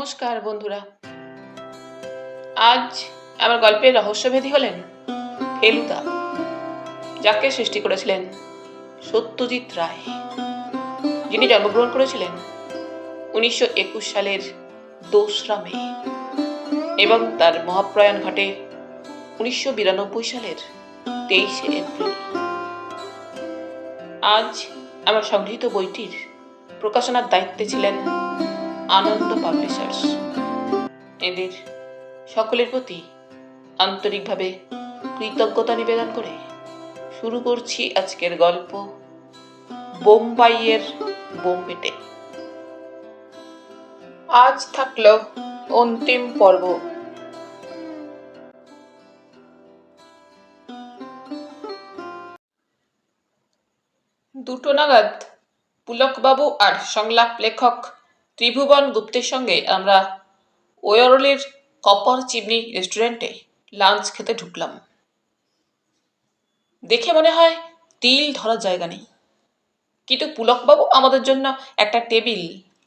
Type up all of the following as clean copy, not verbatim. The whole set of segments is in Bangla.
নমস্কার বন্ধুরা। আজ আমার গল্পের রহস্যভেদী হলেন ফেলুদা, যাকে সৃষ্টি করেছিলেন সত্যজিৎ রায়, যিনি জন্মগ্রহণ করেছিলেন 1921 সালের 2রা মে এবং তার মহাপ্রয়াণ ঘটে 1992 সালের 23শে এপ্রিল। আজ আমার সংগৃহীত বইটির প্রকাশনার দায়িত্বে ছিলেন আনন্দ পাবলিশার্স। এদের সকলের প্রতি আন্তরিকভাবে কৃতজ্ঞতা নিবেদন করে শুরু করছি আজকের গল্প, বোম্বাইয়ের বোম্বেতে। আজ থাকলো অন্তিম পর্ব। দুটো নাগাদ পুলকবাবু আর সংলাপ লেখক ত্রিভুবন গুপ্তের সঙ্গে আমরা ওয়রলির কপার চিমনি রেস্টুরেন্টে লাঞ্চ খেতে ঢুকলাম। দেখে মনে হয় তিল ধরার জায়গা নেই, কিন্তু পুলকবাবু আমাদের জন্য একটা টেবিল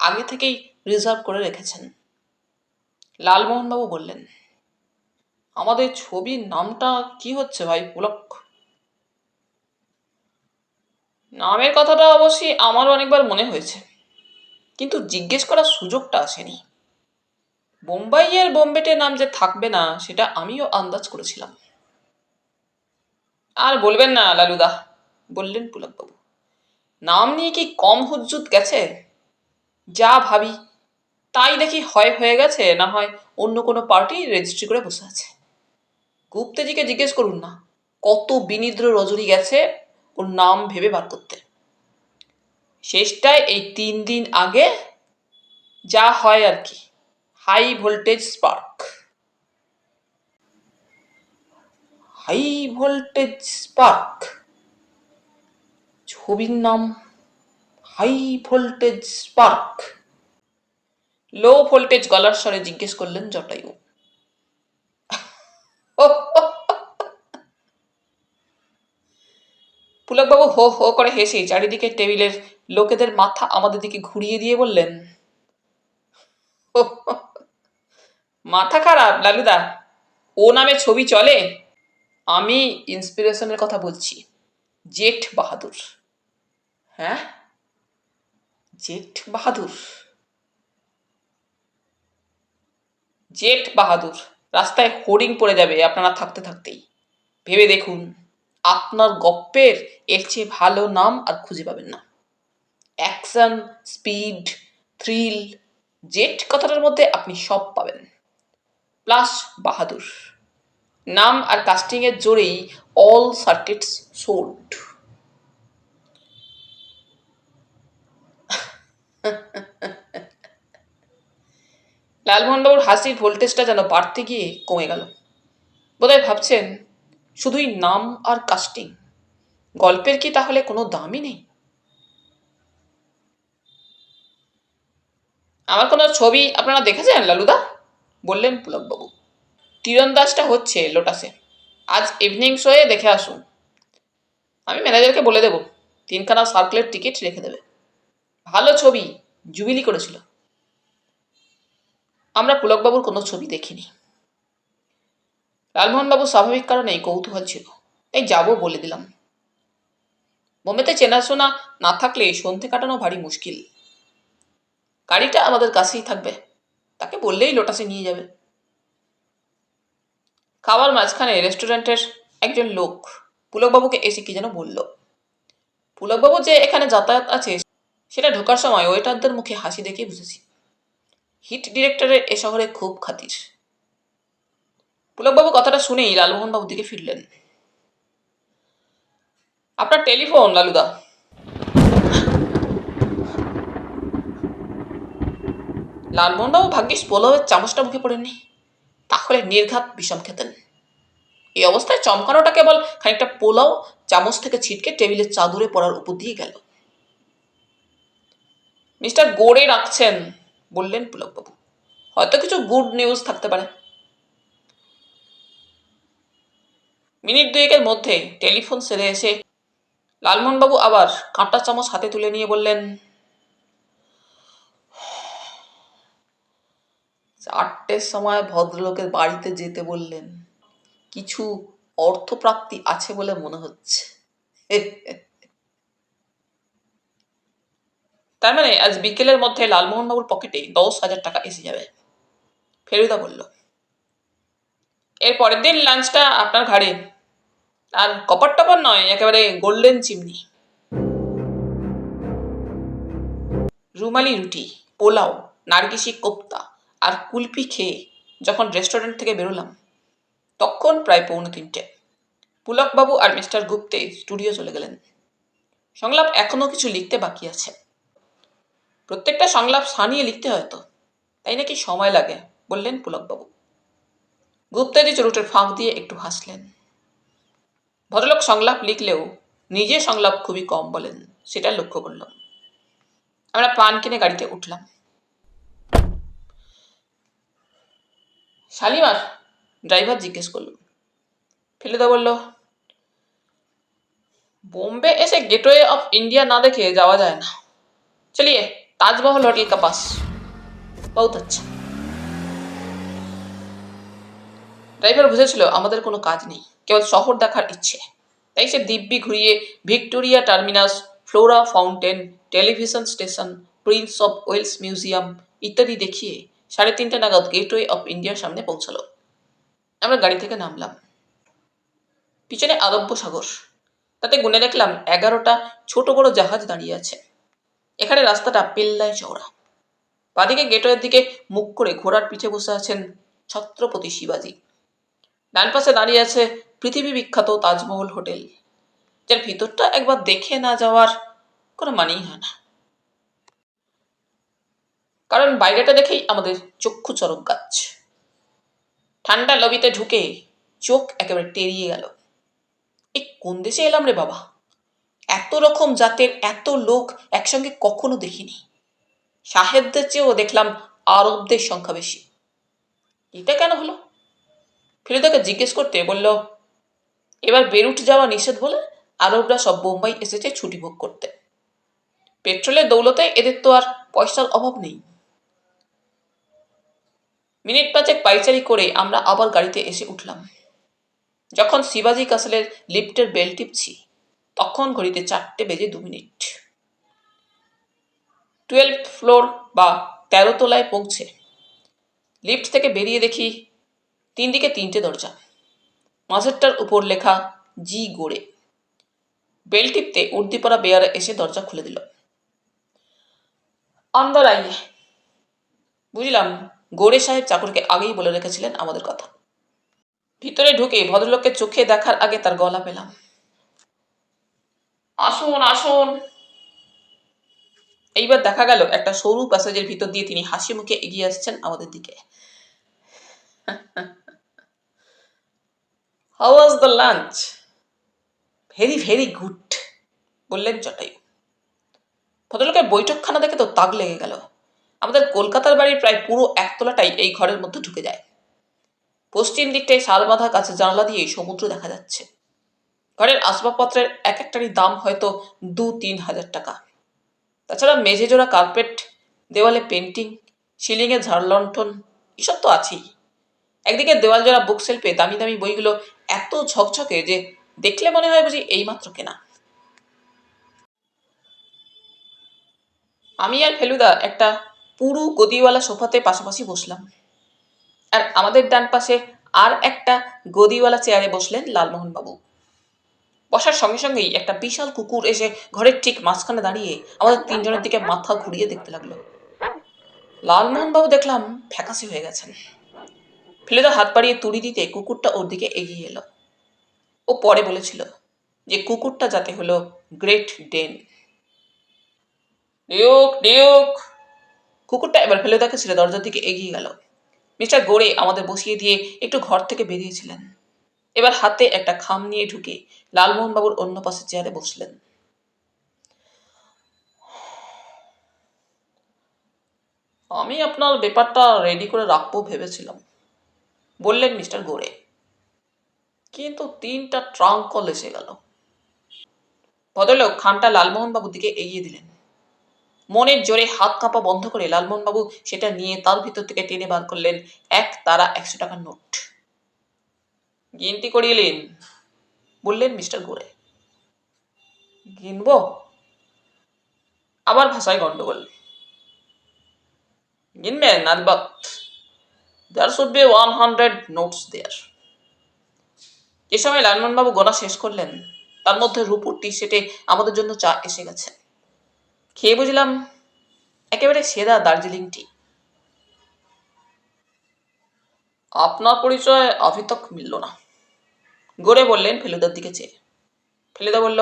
আগে থেকেই রিজার্ভ করে রেখেছেন। লালমোহনবাবু বললেন, আমাদের ছবির নামটা কি হচ্ছে ভাই পুলক? নামের কথাটা অবশ্যই আমারও অনেকবার মনে হয়েছে, কিন্তু জিজ্ঞেস করার সুযোগটা আসেনি। বোম্বাইয়ের বোম্বেটে নাম যে থাকবে না সেটা আমিও আন্দাজ করেছিলাম। আর বলবেন না লালুদা, বললেন পুলকবাবু, নাম নিয়ে কি কম হুজ্জুত গেছে? যা ভাবি তাই দেখি হয় হয়ে গেছে, না হয় অন্য কোনো পার্টি রেজিস্ট্রি করে বসে আছে। গুপ্তেজিকে জিজ্ঞেস করুন না, কত বিনিদ্র রজনী গেছে ওর নাম ভেবে বার করতে। শেষটায় এই 3 দিন আগে যা হয় আর কি, high voltage spark. High voltage spark, ছবির নাম high voltage spark. Low voltage গলার স্বরে জিজ্ঞেস করলেন জটায়ু। পুলকবাবু হো হো করে হেসে চারিদিকে টেবিলের লোকেদের মাথা আমাদের দিকে ঘুরিয়ে দিয়ে বললেন, মাথা খারাপ লালুদা, ও নামে ছবি চলে? আমি ইন্সপিরেশনের কথা বলছি, জেঠ বাহাদুর। হ্যাঁ, জেঠ বাহাদুর? জেঠ বাহাদুর রাস্তায় হোর্ডিং পড়ে যাবে আপনারা থাকতে থাকতেই। ভেবে দেখুন, আপনার গপ্পের এর চেয়ে ভালো নাম আর খুঁজে পাবেন না। অ্যাকশন, স্পিড, থ্রিল, জেট কথাটার মধ্যে আপনি সব পাবেন, প্লাস বাহাদুর। নাম আর কাস্টিং এর জোরেই অল সার্কিটস সোল্ড। লালমোহনবাবুর হাসির ভোল্টেজটা যেন বাড়তে গিয়ে কমে গেল। বোধহয় ভাবছেন, শুধুই নাম আর কাস্টিং, গল্পের কি তাহলে কোনো দামই নেই? আমার কোনো ছবি আপনারা দেখেছেন লালুদা? বললেন পুলকবাবু। তীরন্দাজটা হচ্ছে লোটাসে, আজ ইভিনিং শোয়ে দেখে আসুন। আমি ম্যানেজারকে বলে দেব 3খানা সার্কুলের টিকিট রেখে দেবে। ভালো ছবি, জুবিলি করেছিল। আমরা পুলকবাবুর কোনো ছবি দেখিনি। লালমোহনবাবু স্বাভাবিক কারণেই কৌতূহল ছিল, তাই যাবো বলে দিলাম। বোম্বেতে চেনাশোনা না থাকলে সন্ধে কাটানো ভারী মুশকিল। গাড়িটা আমাদের কাছেই থাকবে, তাকে বললেই লোটাসে নিয়ে যাবে। খাওয়ার মাঝখানে রেস্টুরেন্টের একজন লোক পুলকবাবুকে এসে কি যেন বলল। পুলকবাবু যে এখানে যাতায়াত আছে সেটা ঢোকার সময় ওয়েটারদের মুখে হাসি দেখে বুঝেছি। হিট ডিরেক্টরের এ শহরে খুব খাতির। পুলকবাবু কথাটা শুনেই লালমোহনবাবুর দিকে ফিরলেন। আপনার টেলিফোন লালুদা। লালমোহনবাবু ভাগ্যিস পোলাওয়ের চামচটা মুখে পড়েননি, তাহলে নির্ঘাত বিষম খেতেন। এই অবস্থায় চমকানোটা কেবল খানিকটা পোলাও চামচ থেকে ছিটকে টেবিলের চাদরে পড়ার উপর দিয়ে গেল। মিস্টার গোড়ে রাখছেন, বললেন পুলকবাবু, হয়তো কিছু গুড নিউজ থাকতে পারে। মিনিট 2 মধ্যে টেলিফোন সেরে এসে লালমোহনবাবু আবার কাঁটা চামচ হাতে তুলে নিয়ে বললেন, 4টের সময় ভদ্রলোকের বাড়িতে যেতে বললেন, কিছু অর্থপ্রাপ্তি আছে বলে মনে হচ্ছে। তার মানে আজ বিকেলের মধ্যে লালমোহনবাবুর পকেটে 10,000 টাকা এসে যাবে। ফেলুদা বলল, এর পরের দিন লাঞ্চটা আপনার ঘাড়ে, আর কপার টপার নয়, একেবারে গোল্ডেন চিমনি। রুমালি রুটি, পোলাও, নার্গিসি কোপ্তা আর কুলপি খেয়ে যখন রেস্টুরেন্ট থেকে বেরোলাম তখন প্রায় 2:45। পুলকবাবু আর মিস্টার গুপ্তে স্টুডিও চলে গেলেন। সংলাপ এখনো কিছু লিখতে বাকি আছে। প্রত্যেকটা সংলাপ সানিয়ে লিখতে হয় তো, তাই নাকি সময় লাগে, বললেন পুলকবাবু। গুপ্তাজি চুরুটের ফাঁক দিয়ে একটু হাসলেন। ভদ্রলোক সংলাপ লিখলেও নিজে সংলাপ খুবই কম বলেন, সেটা লক্ষ্য করলাম। আমরা পান কিনে গাড়িতে উঠলাম। শালিমার? ড্রাইভার জিজ্ঞেস করল। ফেলুদা বলল, বোম্বে এসে गेटवे ऑफ इंडिया ना देखे যাওয়া যায় না। चलिए ताजमहल होटल का पास, बहुत अच्छा। ড্রাইভার বুঝেছিল আমাদের কোনো কাজ নেই, কেবল শহর দেখার ইচ্ছে। তাই সে দিব্যি ঘুরিয়ে Victoria Terminus, Flora Fountain, television station, Prince of Wales museum ইত্যাদি দেখিয়ে 3:30 নাগাদ গেটওয়ে অফ ইন্ডিয়ার সামনে পৌঁছালো। আমরা গাড়ি থেকে নামলাম। পিছনে আরব্য সাগর, তাতে গুনে দেখলাম 11টা ছোট বড় জাহাজ দাঁড়িয়ে আছে। এখানে রাস্তাটা পেল্লায় চওড়া। বাদিকে গেটওয়ের দিকে মুখ করে ঘোড়ার পিঠে বসে আছেন ছত্রপতি শিবাজী। ডান পাশে দাঁড়িয়ে আছে পৃথিবী বিখ্যাত তাজমহল হোটেল, যার ভিতরটা একবার দেখে না যাওয়ার কোনো মানেই হয় না। কারণ বাইরেটা দেখেই আমাদের চক্ষু চরক গাছ। ঠান্ডা লবিতে ঢুকে চোখ একেবারে টেরিয়ে গেল। এই কোন দেশে এলাম রে বাবা! এত রকম জাতের এত লোক একসঙ্গে কখনো দেখিনি। সাহেবদের চেয়েও দেখলাম আরবদের সংখ্যা বেশি। এটা কেন হলো? ফেলুদাকে জিজ্ঞেস করতে বলল, এবার বেরুট যাওয়া নিষেধ বলে আরবরা সব বোম্বাই এসেছে ছুটি ভোগ করতে। পেট্রোলের দৌলতে এদের তো আর পয়সার অভাব নেই। মিনিট 5 পাইচারি করে আমরা আবার গাড়িতে এসে উঠলাম। যখন শিবাজি ক্যাসেলের লিফটের বেল টিপছি তখন ঘড়িতে 4:02। 12th ফ্লোর বা 13 তলায় পৌঁছে লিফট থেকে বেরিয়ে দেখি 3 দিকে 3টে দরজা, মাঝেরটার উপর লেখা জি গোড়ে। বেল টিপতে উর্দিপাড়া বেয়ারা এসে দরজা খুলে দিল। অন্দর আইয়ে। বুঝলাম গোড়ে সাহেব চাকরকে আগেই বলে রেখেছিলেন আমাদের কথা। ভিতরে ঢুকে ভদ্রলোককে চোখে দেখার আগে তার গলা পেলাম, আসুন আসুন। এইবার দেখা গেল একটা সরু প্যাসেজের ভিতর দিয়ে তিনি হাসি মুখে এগিয়ে আসছেন আমাদের দিকে। How was the lunch? Very very good, বললেন জটায়ু। ভদ্রলোকের বৈঠকখানা দেখে তো তাক লেগে গেল। আমাদের কলকাতার বাড়ির প্রায় পুরো একতলাটাই এই ঘরের মধ্যে ঢুকে যায়। পশ্চিম দিকটায় শালবাঁধা কাছে জানলা দিয়ে সমুদ্র দেখা যাচ্ছে। ঘরের আসবাবপত্রের এক একটারই দাম হয়তো 2-3 হাজার টাকা। তাছাড়া মেঝে জোড়া কার্পেট, দেওয়ালে পেন্টিং, সিলিংয়ে ঝাড়লণ্ঠন, এসব তো আছেই। একদিকে দেওয়াল জোড়া বুক সেলফে দামি দামি বইগুলো এত ঝকঝকে যে দেখলে মনে হয় বুঝি এইমাত্র কেনা। আমি আর ফেলুদা একটা পুরু গদিওয়ালা সোফাতে পাশাপাশি বসলাম, আর আমাদের ডান পাশে আর একটা গদিওয়ালা চেয়ারে বসলেন লালমোহনবাবু। বসার সঙ্গে সঙ্গেই একটা বিশাল কুকুর এসে ঘরের ঠিক মাঝখানে দাঁড়িয়ে আমাদের 3 জনের দিকে মাথা ঘুরিয়ে দেখতে লাগলো। লালমোহনবাবু দেখলাম ফ্যাকাশে হয়ে গেছেন। ফেলুদা হাত বাড়িয়ে তুড়ি দিতে কুকুরটা ওর দিকে এগিয়ে এলো। ও পরে বলেছিল যে কুকুরটা যাতে হলো গ্রেট ডেন। Duke Duke. কুকুরটা এবার ফেলুদাকে ছেড়ে দরজার দিকে এগিয়ে গেল। মিস্টার গোড়ে আমাদের বসিয়ে দিয়ে একটু ঘর থেকে বেরিয়েছিলেন। এবার হাতে একটা খাম নিয়ে ঢুকে লালমোহনবাবুর অন্য পাশে চেয়ারে বসলেন। আমি আপনার ব্যাপারটা রেডি করে রাখবো ভেবেছিলাম, বললেন মিস্টার গোড়ে, কিন্তু 3টা ট্রাঙ্ক কল এসে গেল। ভদ্রলোক খামটা লালমোহনবাবুর দিকে এগিয়ে দিলেন। মনের জোরে হাত কাঁপা বন্ধ করে লালমোহনবাবু সেটা নিয়ে তার ভিতর থেকে টেনে বার করলেন এক তারা 100 টাকার নোট। গিনতি করিয়ে নিন, বললেন মিস্টার গোড়ে। গিনব? আবার ভাষায় গন্ডগোল। গিনবেন আলবাত। There should be 100 notes there. যে সময় লালমোহনবাবু গোনা শেষ করলেন তার মধ্যে রূপুর টি সেটে আমাদের জন্য চা এসে গেছে। খেয়ে বুঝলাম একেবারে সেরা দার্জিলিং টি। আপনার পরিচয় अभी तक মিলল না, গোরে বললেন ফেলুদার দিকে চেয়ে। ফেলুদা বলল,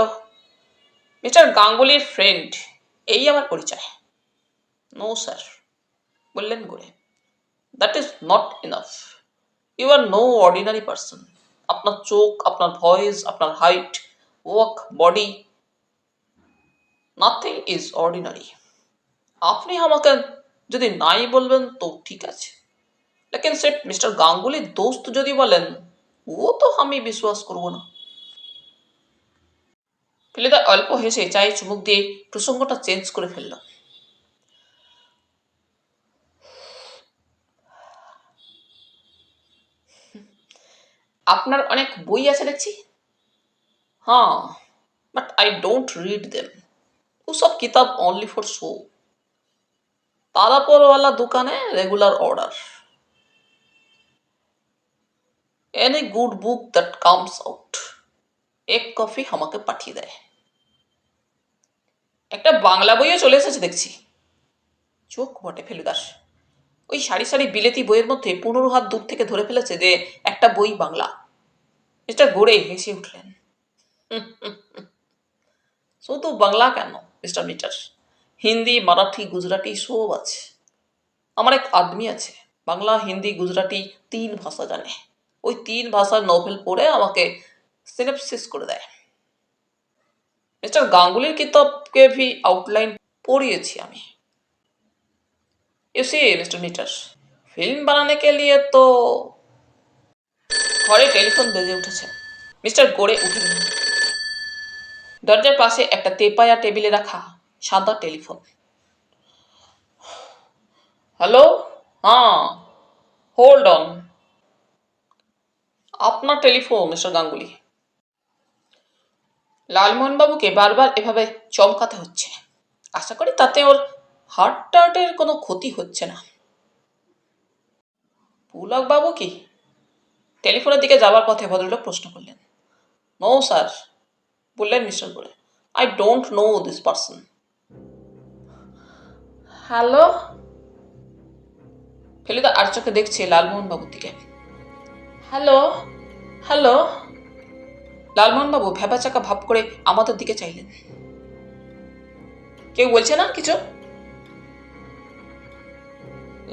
মিস্টার গাঙ্গুলির ফ্রেন্ড, এই আমার পরিচয়। নো স্যার, বললেন Gore, that is not enough. You are no ordinary person. আপনার চোখ, আপনার ভয়েস, আপনার height, walk, body, nothing is ordinary. আপনি আমাকে যদি নাই বলবেন তো ঠিক আছে, লেকিন সেট মিস্টার গাঙ্গুলির দোস্ত যদি বলেন ও তো আমি বিশ্বাস করব না। ফেলুদা অল্প হেসে চায়ে চুমুক দিয়ে প্রসঙ্গটা চেঞ্জ করে ফেলল। আপনার অনেক বই আছে দেখছি। হ্যাঁ, but I don't read them. ওসব কিতাব অনলি ফর শো। তারাপরওয়ালা দোকানে regular order. Any good book that comes out এক কপি আমাকে পাঠিয়ে দেয়। একটা বাংলা বইও চলে এসেছে দেখছি। চোখ বটে ফেলুদাস। ওই সারি সারি বিলেতি বইয়ের মধ্যে 15 হাত দূর থেকে ধরে ফেলেছে যে একটা বই বাংলা। মিস্টার গোড়ে হেসে উঠলেন। শুধু বাংলা কেন মিস্টার মিটার, হিন্দি, মারাঠি, গুজরাটি সব আছে। আমার এক আদমি আছে, বাংলা, হিন্দি, গুজরাটি 3 ভাষা জানে। ওই 3 ভাষার নভেল পড়ে আমাকে সিনেপসিস করে দেয়। মিস্টার গাঙ্গুলির কিতাবকে ভি আউটলাইন পড়িয়েছি আমি। You see mister meter, film बनाने के लिए तो। ঘরে টেলিফোন বেজে উঠেছে। মিস্টার গোড়ে উঠে গেলেন। দরজার পাশে একটা তেপায়া টেবিলে রাখা সাদা টেলিফোন। হ্যালো, হ্যাঁ, হোল্ড অন। আপনার টেলিফোন মিস্টার গাঙ্গুলি। লালমোহনবাবুকে বারবার এভাবে চমকাতে হচ্ছে। আশা করি তাতে ওর হার্টের কোনো ক্ষতি হচ্ছে না। পুলকবাবু কি? টেলিফোনের দিকে যাওয়ার পথে ভদ্রলোক প্রশ্ন করলেন। নো স্যার, বললেন mister Gore, I don't know this person. Hello? Feluda আর চোখে দেখছে লালমোহনবাবুর দিকে। Hello, hello. লালমোহনবাবু ভ্যাবাচাকা ভাব করে আমাদের দিকে চাইলেন। কেউ বলছে না কিছু?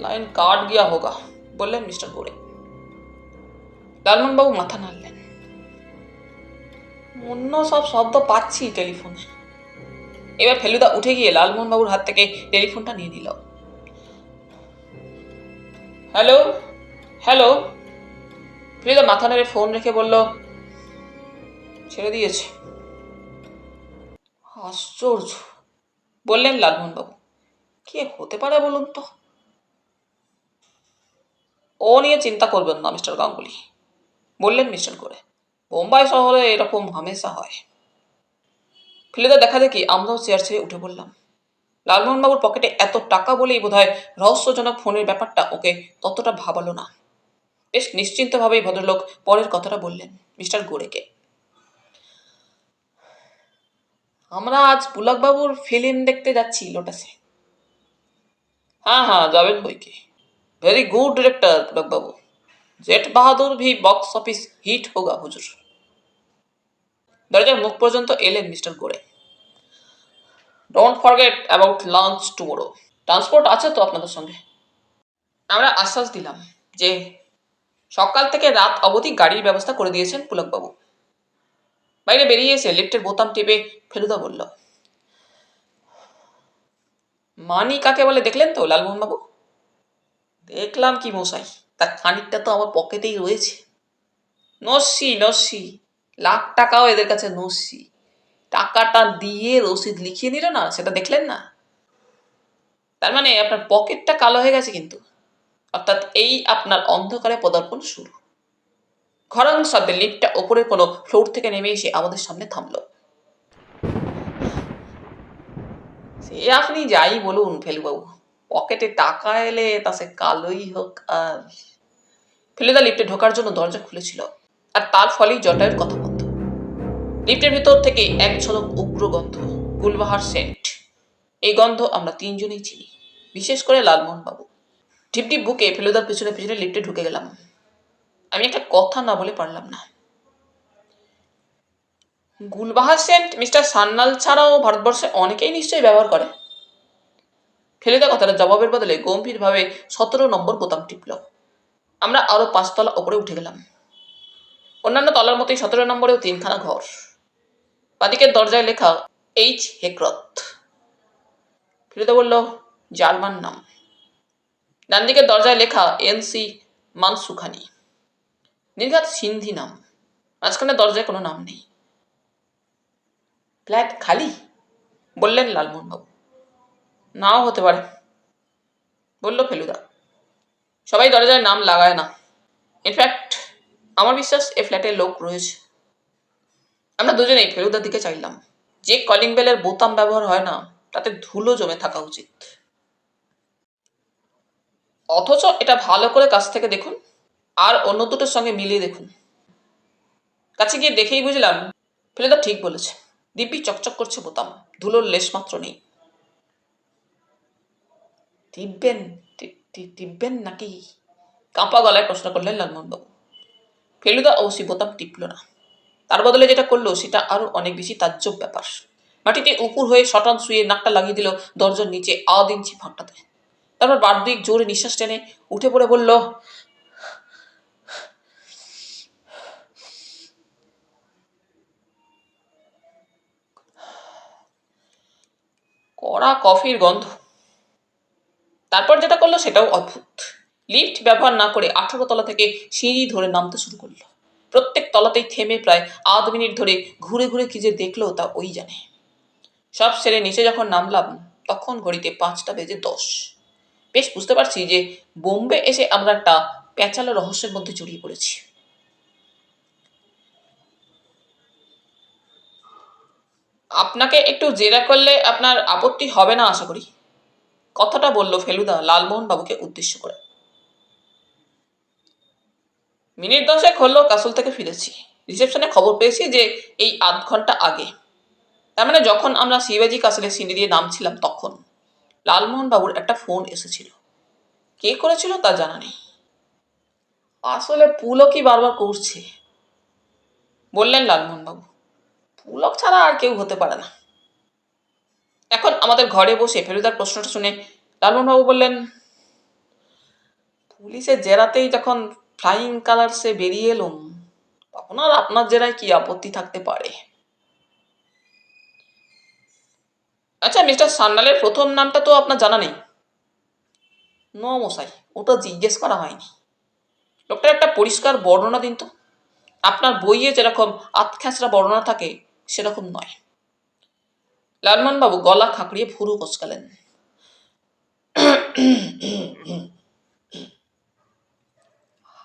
লাইন কাট গিয়া হোগা, বললেন মিস্টার গোড়ে। লালমোহনবাবু মাথা নাড়লেন। অন্য সব শব্দ পাচ্ছি টেলিফোনে। এবার ফেলুদা উঠে গিয়ে লালমোহনবাবুর হাত থেকে টেলিফোনটা নিয়ে নিল। Hello, hello. ফেলুদা মাথা নেড়ে ফোন রেখে বলল, ছেড়ে দিয়েছে। আশ্চর্য, বললেন লালমোহনবাবু। কে হতে পারে বলুন তো? ও নিয়ে চিন্তা করবেন না মিস্টার গাঙ্গুলি, বললেন মিস্টার গোড়ে। বোম্বাই শহরে এরকম হামেশা হয়। ফেলুদা দেখা দেখি আমরাও চেয়ার ছেড়ে উঠে পড়লাম। লালমোহনবাবুর পকেটে এত টাকা বলেই বোধহয় রহস্যজনক ফোনের ব্যাপারটা ওকে ততটা ভাবালো না। বেশ নিশ্চিন্তভাবেই ভদ্রলোক পরের কথাটা বললেন মিস্টার গোড়েকে। আমরা আজ পুলকবাবুর ফিল্ম দেখতে যাচ্ছি লোটাসে। হ্যাঁ হ্যাঁ, যাবেন বইকে। ভেরি গুড ডিরেক্টর পুলকবাবু। জেট বাহাদুর ভি বক্স অফিস হিট হোগা হুজুর। দরজার মুখ পর্যন্ত এলেন mister Gore. Don't forget about lunch tomorrow. Transport আছে তো আপনাদের সঙ্গে? আমরা আশ্বাস দিলাম যে সকাল থেকে রাত অবধি গাড়ির ব্যবস্থা করে দিয়েছেন পুলকবাবু। বাইরে বেরিয়ে এসে লিফটের বোতাম টিপে ফেলুদা বলল, মানি কাকে বলে দেখলেন তো লালমোহনবাবু? দেখলাম কি মশাই, তার খানিকটা তো আমার পকেটেই রয়েছে। নস্যি নস্যি, লাখ টাকাও এদের কাছে নস্যি। টাকাটা দিয়ে রসিদ লিখিয়ে নিল না, সেটা দেখলেন না? তার মানে আপনার পকেটটা কালো হয়ে গেছে কিন্তু, অর্থাৎ এই আপনার অন্ধকারে পদার্পণ শুরু। ঘরং শব্দে লিফটটা ওপরের কোনো ফ্লোর থেকে নেমে এসে আমাদের সামনে থামলো। সে আপনি যাই বলুন ফেলুবাবু, পকেটে টাকা এলে তা সে কালোই হোক। আর ফেলুদা লিফটে ঢোকার জন্য দরজা খুলেছিল, আর তার ফলেই জটায়ুর কথা বন্ধ। লিফটের ভেতর থেকে এক ঝলক উগ্র গন্ধ, গুলবাহার সেন্ট। এই গন্ধ আমরা তিনজনেই চিনি, বিশেষ করে লালমোহন বাবু। টিপটিপ বুকে ফেলুদার পিছনে পিছনে লিফটে ঢুকে গেলাম। আমি একটা কথা না বলে পারলাম না। গুলবাহার সেন্ট মিস্টার সান্যাল ছাড়াও ভারতবর্ষে অনেকেই নিশ্চয়ই ব্যবহার করে। ফেলুদা কথাটা জবাবের বদলে গম্ভীরভাবে 17 নম্বর বোতাম টিপল। আমরা আরো 5 তলা ওপরে উঠে গেলাম। অন্যান্য তলার মতোই 17 নম্বরেও 3খানা ঘর। বাদিকের দরজায় লেখা এইচ হেক্রত। ফেলুদা বলল, জার্মান নাম। ডান দিকের দরজায় লেখা এনসি মানসুখানি, নির্ঘাত সিন্ধি নাম। মাঝখানে দরজায় কোনো নাম নেই। ফ্ল্যাট খালি, বললেন লালমোহনবাবু। নাও হতে পারে, বলল ফেলুদা। সবাই দরজায় নাম লাগায় না। ইনফ্যাক্ট আমার বিশ্বাস এ ফ্ল্যাটে লোক রয়েছে। আমরা দুজনেই ফেলুদার দিকে চাইলাম। যে কলিং বেলের বোতাম ব্যবহার হয় না, তাতে ধুলো জমে থাকা উচিত। অথচ এটা ভালো করে কাছ থেকে দেখুন, আর অন্য দুটোর সঙ্গে মিলিয়ে দেখুন। কাছে গিয়ে দেখেই বুঝলাম ফেলুদা ঠিক বলেছে। দিব্যি চকচক করছে বোতাম, ধুলোর লেশ মাত্র নেই। টিপবেন? টিপবেন নাকি? কাঁপা গলায় প্রশ্ন করলেন লালমোহনবাবু। ফেলুদা অবশ্যই বোতাম টিপল না। তার বদলে যেটা করলো সেটা আরো অনেক বেশি তাজ্জব ব্যাপার। মাটিতে উপুর হয়ে শটান শুয়ে নাকটা লাগিয়ে দিল দরজার নিচে 1 ইঞ্চি ফাঁকটাতে। তারপর বারদিক জোরে নিঃশ্বাস টেনে উঠে পড়ে বলল, কড়া কফির গন্ধ। তারপর যেটা করলো সেটাও অদ্ভুত। লিফট ব্যবহার না করে 18 তলা থেকে সিঁড়ি ধরে নামতে শুরু করলো। প্রত্যেক তলাতেই থেমে প্রায় 1/2 মিনিট ধরে ঘুরে ঘুরে কি যে দেখলো তা ওই জানে। সব সেরে নিচে যখন নামলাম তখন ঘড়িতে 5টা বেজে 10। বেশ বুঝতে পারছি যে বোম্বে এসে আমরা একটা প্যাঁচালো রহস্যের মধ্যে জড়িয়ে পড়েছি। আপনাকে একটু জেরা করলে আপনার আপত্তি হবে না আশা করি, কথাটা বলল ফেলুদা লালমোহন বাবুকে উদ্দেশ্য করে। মিনিট 10 হলো কাসল থেকে ফিরেছি। রিসেপশনে খবর পেয়েছি যে এই 8 ঘন্টা আগে, তার মানে যখন আমরা শিবাজি কাসলের সিঁড়ি দিয়ে নামছিলাম তখন লালমোহন বাবুর একটা ফোন এসেছিল। কে করেছিল তা জানা নেই। আসলে পুলকই বারবার করছে, বললেন লালমোহন বাবু। পুলক ছাড়া আর কেউ হতে পারে না। এখন আমাদের ঘরে বসে ফেলুদার প্রশ্নটা শুনে লালমোহন বাবু বললেন, পুলিশের জেরাতেই যখন ফ্লাইং কালার্সে বেরিয়ে এলুম, তখন আর আপনার জেরায় কি আপত্তি থাকতে পারে? আচ্ছা, মিস্টার সান্যালের প্রথম নামটা তো আপনার জানা নেই? নো মশাই, ওটা জিজ্ঞেস করা হয়নি। লোকটার একটা পরিষ্কার বর্ণনা দিন তো। আপনার বইয়ে যেরকম আতখ্যাঁচড়া বর্ণনা থাকে সেরকম নয়। লালমোহন বাবু গলা খাঁকড়িয়ে ভুরু কোচকালেন।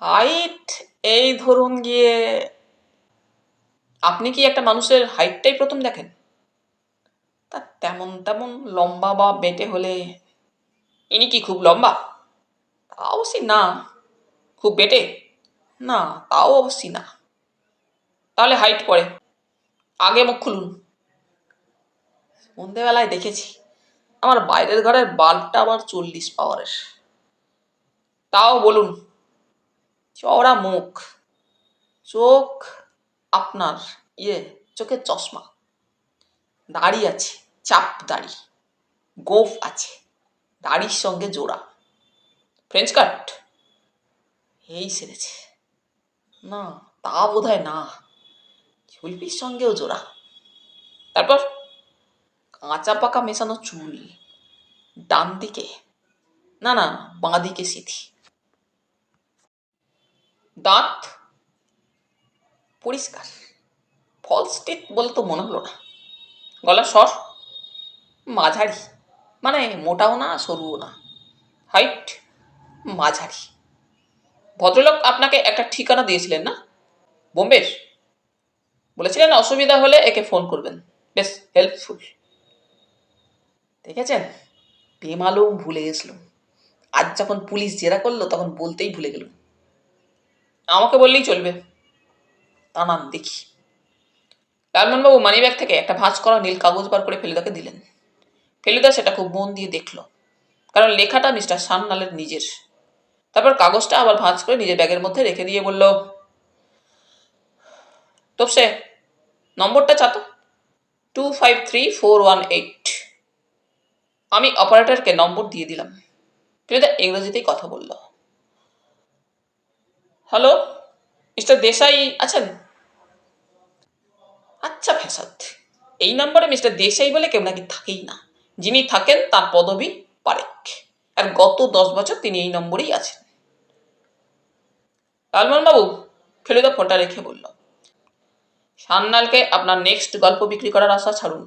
হাইট এই ধরুন গিয়ে। আপনি কি একটা মানুষের হাইটটাই প্রথম দেখেন? তা তেমন তেমন লম্বা বা বেটে হলে। ইনি কি খুব লম্বা? তা অবশ্যই না। খুব বেটে? না, তাও অবশ্যই না। তাহলে হাইট পড়ে। আগে মুখ খুলুন। সন্ধেবেলায় দেখেছি আমার বাইরের ঘরের বাল্বটা আবার 40 পাওয়ারের। তাও বলুন। চওড়া মুখ, চোখ আপনার চোখের চশমা, দাড়ি আছে, চাপ দাড়ি, গোঁফ আছে, দাড়ির সঙ্গে জোড়া, ফ্রেঞ্চ কাট, এই সেরেছে। না, তা বোধহয় না, ঝুলপির সঙ্গেও জোড়া। তারপর কাঁচা পাকা মেশানো চুল, ডান দিকে, না না বাঁ দিকে সিধি। দাঁত পরিষ্কার, ফলস টিথ বলে তো মনে হলো না। গলার স্বর মাঝারি, মানে মোটাও না সরুও না, হাইট মাঝারি। ভদ্রলোক আপনাকে একটা ঠিকানা দিয়েছিলেন না, বোম্বের? বলেছিলেন অসুবিধা হলে একে ফোন করবেন, বেশ হেল্পফুল। দেখেছেন, বেমালুম ভুলে গেছিলাম। আজ যখন পুলিশ জেরা করলো তখন বলতেই ভুলে গেলাম। আমাকে বললেই চলবে। দাঁড়ান দেখি। লালমোহনবাবু মানিব্যাগ থেকে একটা ভাঁজ করা নীল কাগজ বার করে ফেলুদাকে দিলেন। ফেলুদা সেটা খুব মন দিয়ে দেখল, কারণ লেখাটা মিস্টার সান্যালের নিজের। তারপর কাগজটা আবার ভাঁজ করে নিজের ব্যাগের মধ্যে রেখে দিয়ে বলল, তোপসে, নম্বরটা চাতো। 253418। আমি অপারেটরকে নম্বর দিয়ে দিলাম। ফেলুদা ইংরেজিতেই কথা বলল। হ্যালো, মিস্টার দেশাই আছেন? আচ্ছা ফ্যাসাদ, এই নম্বরে মিস্টার দেশাই বলে কেউ নাকি থাকেই না। যিনি থাকেন তার পদবি পারেক, আর গত 10 বছর তিনি এই নম্বরেই আছেন। লালমোহনবাবু, ফেলুদা ফোনটা রেখে বলল, সান্যালকে আপনার নেক্সট গল্প বিক্রি করার আশা ছাড়ুন।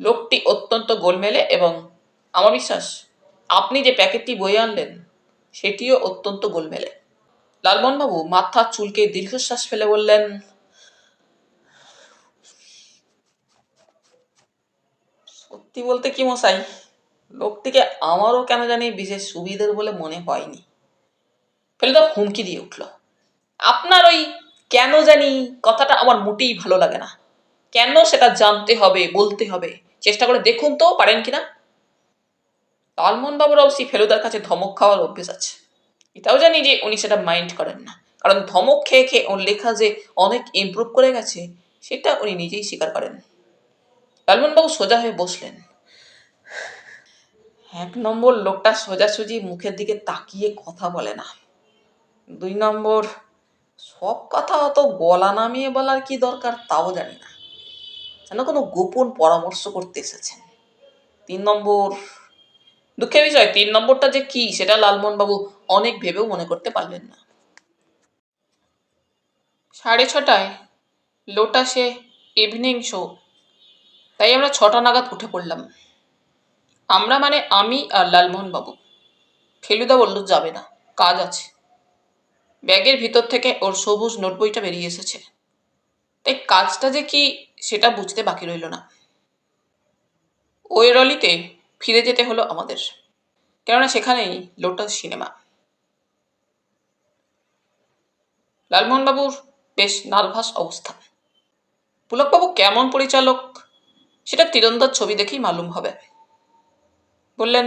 লোকটি অত্যন্ত গোলমেলে, এবং আমার বিশ্বাস আপনি যে প্যাকেটটি বয়ে আনলেন সেটিও অত্যন্ত গোলমেলে। লালমোহনবাবু মাথা চুলকে দীর্ঘশ্বাস ফেলে বললেন, সত্যি বলতে কি মশাই, লোকটিকে আমারও কেন জানি বিশেষ সুবিধের বলে মনে হয়নি। ফেলুদা হুমকি দিয়ে উঠল, আপনার ওই কেন জানি কথাটা আমার মোটেই ভালো লাগে না। কেন সেটা জানতে হবে, বলতে হবে। চেষ্টা করে দেখুন তো পারেন কিনা। লালমোহনবাবুর অবশ্যই ফেলুদার কাছে ধমক খাওয়ার অভ্যেস আছে। এটাও জানি যে উনি সেটা মাইন্ড করেন না, কারণ ধমক খেয়ে খেয়ে ওর লেখা যে অনেক ইমপ্রুভ করে গেছে সেটা উনি নিজেই স্বীকার করেন। লালমোহনবাবু সোজা হয়ে বসলেন। 1 নম্বর, লোকটা সোজাসুজি মুখের দিকে তাকিয়ে কথা বলে না। 2 নম্বর, সব কথা অত গলা নামিয়ে বলার কি দরকার তাও জানি না, যেন কোনো গোপন পরামর্শ করতে এসেছেন। 3 নম্বর, দুঃখের বিষয় 3 নম্বরটা যে কি সেটা লালমোহনবাবু অনেক ভেবেও মনে করতে পারলেন না। 6:30টায় লোটাসে ইভিনিং শো, তাই আমরা 6টা নাগাদ উঠে পড়লাম। আমরা মানে আমি আর লালমোহনবাবু। ফেলুদা বলল যাবে না, কাজ আছে। ব্যাগের ভিতর থেকে ওর সবুজ নোটবইটা বেরিয়ে এসেছে, তাই কাজটা যে কি সেটা বুঝতে বাকি রইল না। ওয়েরলিতে ফিরে যেতে হলো আমাদের, কেননা সেখানেই লোটাস সিনেমা। লালমোহনবাবুর বেশ নার্ভাস অবস্থা। পুলকবাবু কেমন পরিচালক সেটা তীরন্দাজ ছবি দেখেই মালুম হবে। বললেন,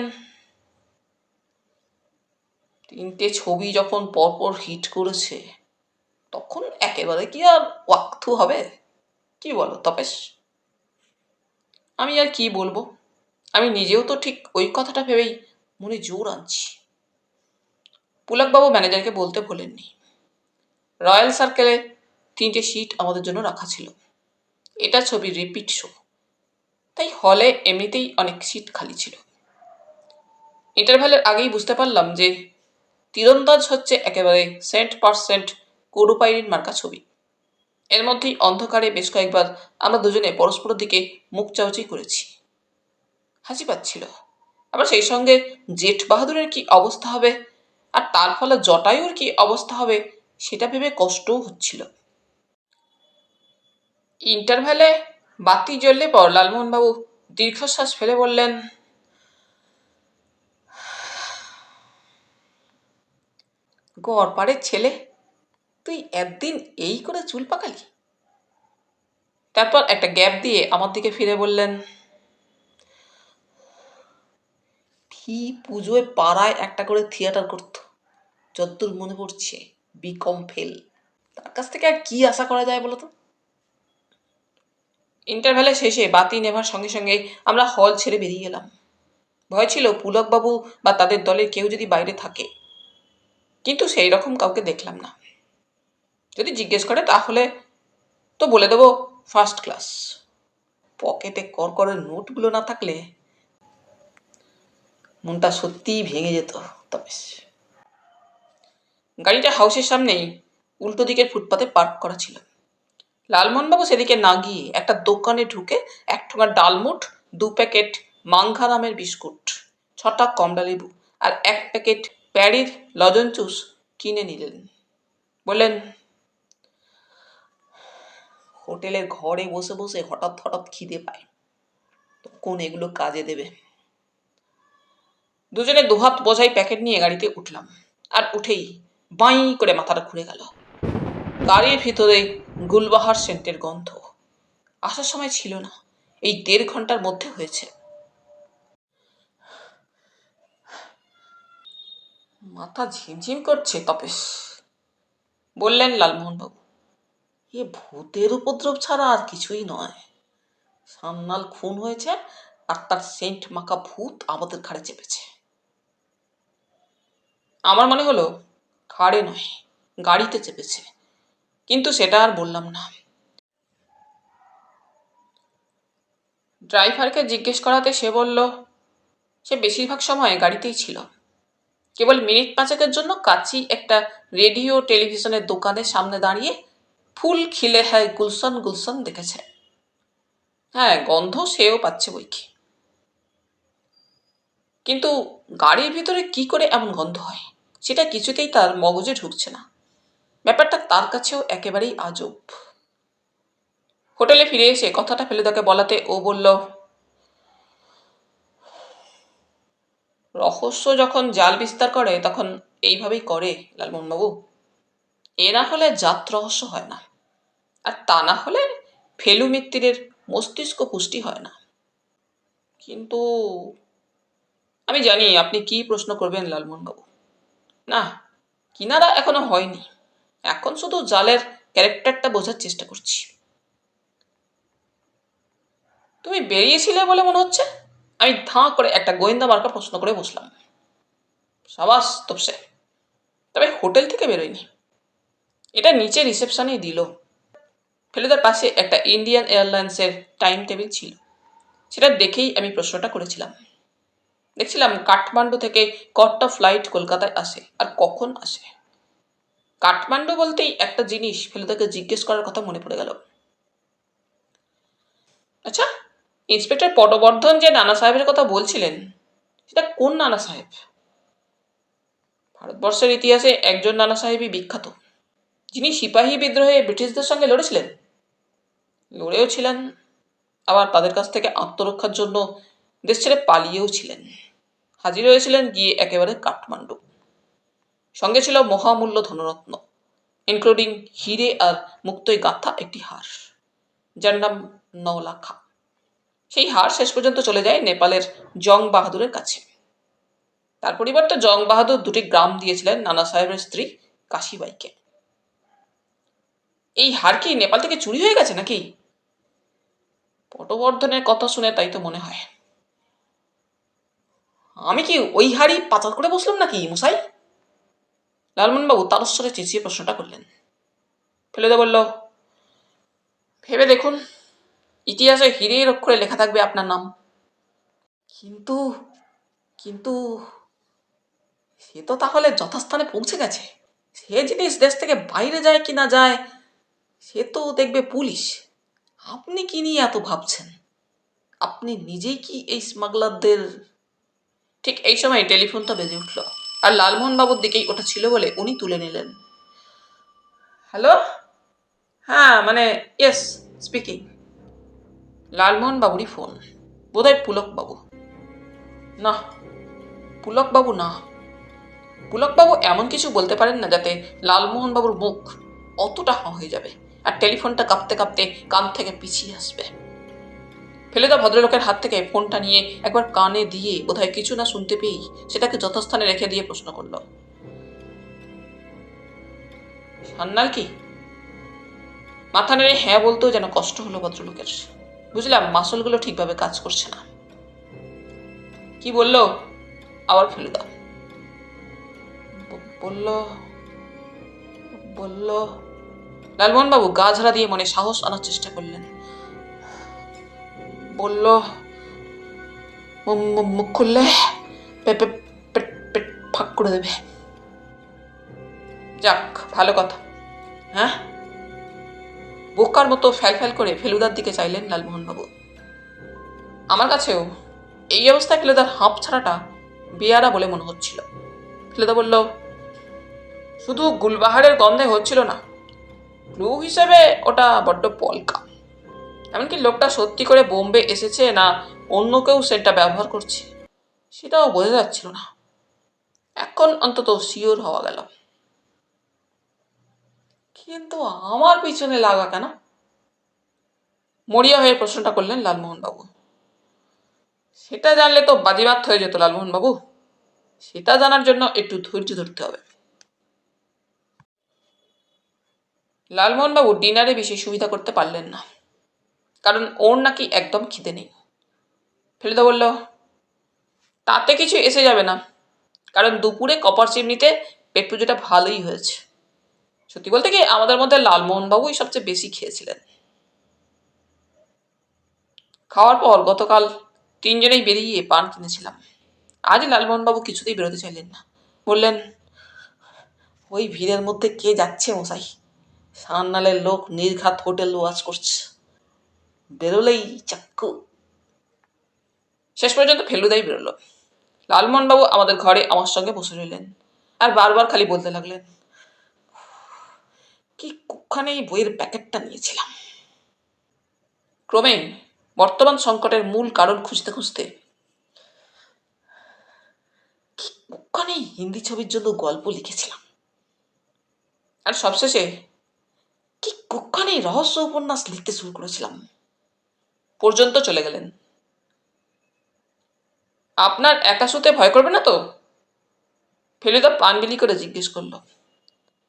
3টে ছবি যখন পরপর হিট করেছে তখন একেবারে কি আর ওয়াক্থু হবে? কি বলো তপেশ? আমি আর কি বলবো, আমি নিজেও তো ঠিক ওই কথাটা ভেবেই মনে জোর আনছি। পুলকবাবু ম্যানেজারকে বলতে ভোলেননি, রয়্যাল সার্কেলে 3টে সিট আমাদের জন্য রাখা ছিল। এটা ছবি রিপিট শো, তাই হলে এমনিতেই অনেক সিট খালি ছিল। ইন্টারভ্যালের আগেই বুঝতে পারলাম যে তীরন্দাজ হচ্ছে একেবারে 100% কোডোপাইরিন মার্কা ছবি। এর মধ্যেই অন্ধকারে বেশ কয়েকবার আমরা দুজনে পরস্পরের দিকে মুখ চাওয়াচাই করেছি। হাসি পাচ্ছিল, আবার সেই সঙ্গে জেঠ বাহাদুরের কি অবস্থা হবে আর তার ফলে জটায়ুর কি অবস্থা হবে সেটা ভেবে কষ্টও হচ্ছিল। ইন্টারভ্যালে বাতি জ্বললে পর লালমোহনবাবু দীর্ঘশ্বাস ফেলে বললেন, গড়পাড়ের ছেলে, তুই একদিন এই করে চুল পাকালি। তারপর একটা গ্যাপ দিয়ে আমার দিকে ফিরে বললেন, ফি পুজোয় পাড়ায় একটা করে থিয়েটার করত, যতদূর মনে পড়ছে বিকম ফেল। তার কাছ থেকে আর কি আশা করা যায় বলতো? ইন্টারভ্যালে শেষে বাতি নেভার সঙ্গে সঙ্গে আমরা হল ছেড়ে বেরিয়ে এলাম। ভয় ছিল পুলকবাবু বা তাদের দলের কেউ যদি বাইরে থাকে, কিন্তু সেই রকম কাউকে দেখলাম না। যদি জিজ্ঞেস করে তাহলে তো বলে দেবো ফার্স্ট ক্লাস। পকেটে করকরের নোটগুলো না থাকলে মনটা সত্যিই ভেঙে যেত। তবে গাড়িটা হাউসের সামনেই উল্টো দিকের ফুটপাতে পার্ক করা ছিল। লালমোহনবাবু সেদিকে না গিয়ে একটা দোকানে ঢুকে 1 ঠোঙা ডালমুট, 2 প্যাকেট মাংখা নামের বিস্কুট, 6টা কমলা লেবু আর 1 প্যাকেট প্যারির লজেন্সুস কিনে নিলেন। বললেন, হোটেলের ঘরে বসে বসে হঠাৎ হঠাৎ খিদে পায়, তখন এগুলো কাজে দেবে। দুজনে দুহাত বোঝাই প্যাকেট নিয়ে গাড়িতে উঠলাম, আর উঠেই বাঁই করে মাথাটা ঘুরে গেল। গাড়ির ভিতরে গুলবাহার সেন্টের গন্ধ। আসার সময় ছিল না, এই 1.5 ঘন্টার মধ্যে হয়েছে। মাথা ঝিমঝিম করছে তপেশ, বললেন লালমোহনবাবু। এ ভূতের উপদ্রব ছাড়া আর কিছুই নয়। সান্নাল খুন হয়েছে আর তার সেন্ট মাখা ভূত আমাদের ঘাড়ে চেপেছে। আমার মনে হলো ঘাড়ে নয়, গাড়িতে চেপেছে, কিন্তু সেটা আর বললাম না। ড্রাইভারকে জিজ্ঞেস করাতে সে বলল সে বেশিরভাগ সময় গাড়িতেই ছিল, কেবল মিনিট 5 জন্য কাছেই একটা রেডিও টেলিভিশনের দোকানের সামনে দাঁড়িয়ে ফুল খিলে হ্যায় গুলশন গুলশন দেখেছে। হ্যাঁ, গন্ধ সেও পাচ্ছে বইকি, কিন্তু গাড়ির ভিতরে কি করে এমন গন্ধ হয় সেটা কিছুতেই তার মগজে ঢুকছে না। ব্যাপারটা তার কাছেও একেবারেই আজব। হোটেলে ফিরে এসে কথাটা ফেলুদাকে বলাতে ও বলল, রহস্য যখন জাল বিস্তার করে তখন এইভাবেই করে লালমোহনবাবু। এ না হলে জাত রহস্য হয় না, আর তা না হলে ফেলু মিত্তিরের মস্তিষ্ক পুষ্টি হয় না। কিন্তু আমি জানি আপনি কি প্রশ্ন করবেন লালমোহনবাবু। না, কিনারা এখনো হয়নি, এখন শুধু জালের ক্যারেক্টারটা বোঝার চেষ্টা করছি। তুমি বেরিয়েছিলে বলে মনে হচ্ছে। আমি ধাঁ করে একটা গোয়েন্দা মার্কা প্রশ্ন করে বসলাম। সাবাস তপসে, তবে হোটেল থেকে বেরোয়নি, এটা নিচে রিসেপশনেই দিল। ফেলুদার পাশে একটা ইন্ডিয়ান এয়ারলাইন্সের টাইম টেবিল ছিল, সেটা দেখেই আমি প্রশ্নটা করেছিলাম। দেখছিলাম কাঠমান্ডু থেকে কটা ফ্লাইট কলকাতায় আসে আর কখন আসে। কাঠমান্ডু বলতেই একটা জিনিস ফেলুদাকে জিজ্ঞেস করার কথা মনে পড়ে গেল। আচ্ছা, ইন্সপেক্টর পটবর্ধন যে নানা সাহেবের কথা বলছিলেন, সেটা কোন নানা সাহেব? ভারতবর্ষের ইতিহাসে একজন নানা সাহেবই বিখ্যাত, যিনি সিপাহী বিদ্রোহে ব্রিটিশদের সঙ্গে লড়েছিলেন। লড়েও ছিলেন, আবার তাদের কাছ থেকে আত্মরক্ষার জন্য দেশ ছেড়ে পালিয়েও ছিলেন। হাজির হয়েছিলেন গিয়ে একেবারে কাঠমান্ডু। সঙ্গে ছিল মহামূল্য ধনরত্ন, ইনক্লুডিং হিরে আর মুক্তোয় গাঁথা একটি হার, যার নাম নওলাখা। সেই হার শেষ পর্যন্ত চলে যায় নেপালের জং বাহাদুরের কাছে। তার পরিবর্তে জং বাহাদুর 2টি গ্রাম দিয়েছিলেন নানা সাহেবের স্ত্রী কাশিবাইকে। এই হার কি নেপাল থেকে চুরি হয়ে গেছে নাকি? পটবর্ধনের কথা শুনে তাই তো মনে হয়। আমি কি ওই হাড়ি পাচার করে বসলাম নাকি মশাই? লালমোহনবাবু তারস্বরে চেঁচিয়ে প্রশ্নটা করলেন। ফেলুদা বলল, ভেবে দেখুন, ইতিহাসে হিরের অক্ষরে লেখা থাকবে আপনার নাম। কিন্তু কিন্তু সে তো তাহলে যথাস্থানে পৌঁছে গেছে। সে জিনিস দেশ থেকে বাইরে যায় কি না যায় সে তো দেখবে পুলিশ। আপনি কি নিয়ে এত ভাবছেন? আপনি নিজেই কি এই স্মাগলারদের? ঠিক এই সময় টেলিফোনটা বেজে উঠল, আর লালমোহনবাবুর দিকেই ওটা ছিল বলে উনি তুলে নিলেন। হ্যালো, হ্যাঁ মানে ইয়েস, স্পিকিং। লালমোহনবাবুরই ফোন, বোধহয় পুলকবাবু। না, পুলকবাবু না। পুলকবাবু এমন কিছু বলতে পারেন না যাতে লালমোহনবাবুর মুখ অতটা হাঁ হয়ে যাবে আর টেলিফোনটা কাঁপতে কাঁপতে কান থেকে পিছিয়ে আসবে। ফেলুদা ভদ্রলোকের হাত থেকে ফোনটা নিয়ে একবার কানে দিয়ে বোধহয় কিছু না শুনতে পেয়েই সেটাকে যথাস্থানে রেখে দিয়ে প্রশ্ন করল, সান্নাল কি? মাথা নেড়ে হ্যাঁ বলতেও যেন কষ্ট হলো ভদ্রলোকের। বুঝলাম মাসলগুলো ঠিকভাবে কাজ করছে না। কি বলল আবার ফেলুদা? বলল বলল লালমোহনবাবু গা ঝাড়া দিয়ে মনে সাহস আনার চেষ্টা করলেন। বলল, মুখ খুললে পেট ফাঁক করে দেবে। যাক, ভালো কথা। হ্যাঁ? বোকার মতো ফ্যাল ফ্যাল করে ফেলুদার দিকে চাইলেন লালমোহনবাবু। আমার কাছেও এই অবস্থায় ফেলুদার হাঁপ ছাড়াটা বেয়ারা বলে মনে হচ্ছিল। ফেলুদা বলল, শুধু গুলবাহারের গন্ধে হচ্ছিল না, ক্লু হিসেবে ওটা বড্ড পলকা। এমনকি লোকটা সত্যি করে বোম্বে এসেছে না অন্য কেউ সেটা ব্যবহার করছে সেটাও বোঝা যাচ্ছিল না। এখন অন্তত শিওর হওয়া গেল। কিন্তু আমার পিছনে লাগা কেন? মরিয়া হয়ে প্রশ্নটা করলেন লালমোহনবাবু। সেটা জানলে তো বাজিমাত হয়ে যেত লালমোহনবাবু। সেটা জানার জন্য একটু ধৈর্য ধরতে হবে। লালমোহনবাবু ডিনারে বেশি সুবিধা করতে পারলেন না, কারণ ওর নাকি একদম খিদে নেই। ফেলুদা বলল, তাতে কিছু এসে যাবে না, কারণ দুপুরে কপার চিমনিতে পেট পুজোটা ভালোই হয়েছে। সত্যি বলতে কি, আমাদের মধ্যে লালমোহনবাবুই সবচেয়ে বেশি খেয়েছিলেন। খাওয়ার পর গতকাল তিনজনেই বেরিয়ে পান কিনেছিলাম। আজ লালমোহনবাবু কিছুতেই বেরোতে চাইলেন না। বললেন, ওই ভিড়ের মধ্যে কে যাচ্ছে মশাই? সান্নালের লোক নির্ঘাত হোটেল ওয়াচ করছে, বেরোলেই চাক্কু। শেষ পর্যন্ত ফেলুদাই বেরোলো। লালমোহনবাবু আমাদের ঘরে আমার সঙ্গে বসে রইলেন আর বারবার খালি বলতে লাগলেন, কি কুক্ষণে এই বইয়ের প্যাকেটটা নিয়েছিলাম। ক্রমে বর্তমান সংকটের মূল কারণ খুঁজতে খুঁজতে কি কুক্ষণে হিন্দি ছবির জন্য গল্প লিখেছিলাম, আর সবশেষে কি কুক্ষণে রহস্য উপন্যাস লিখতে শুরু করেছিলাম পর্যন্ত চলে গেলেন। আপনার একা শুতে ভয় করবে না তো? ফেলুদা পান বিলি করে জিজ্ঞেস করল।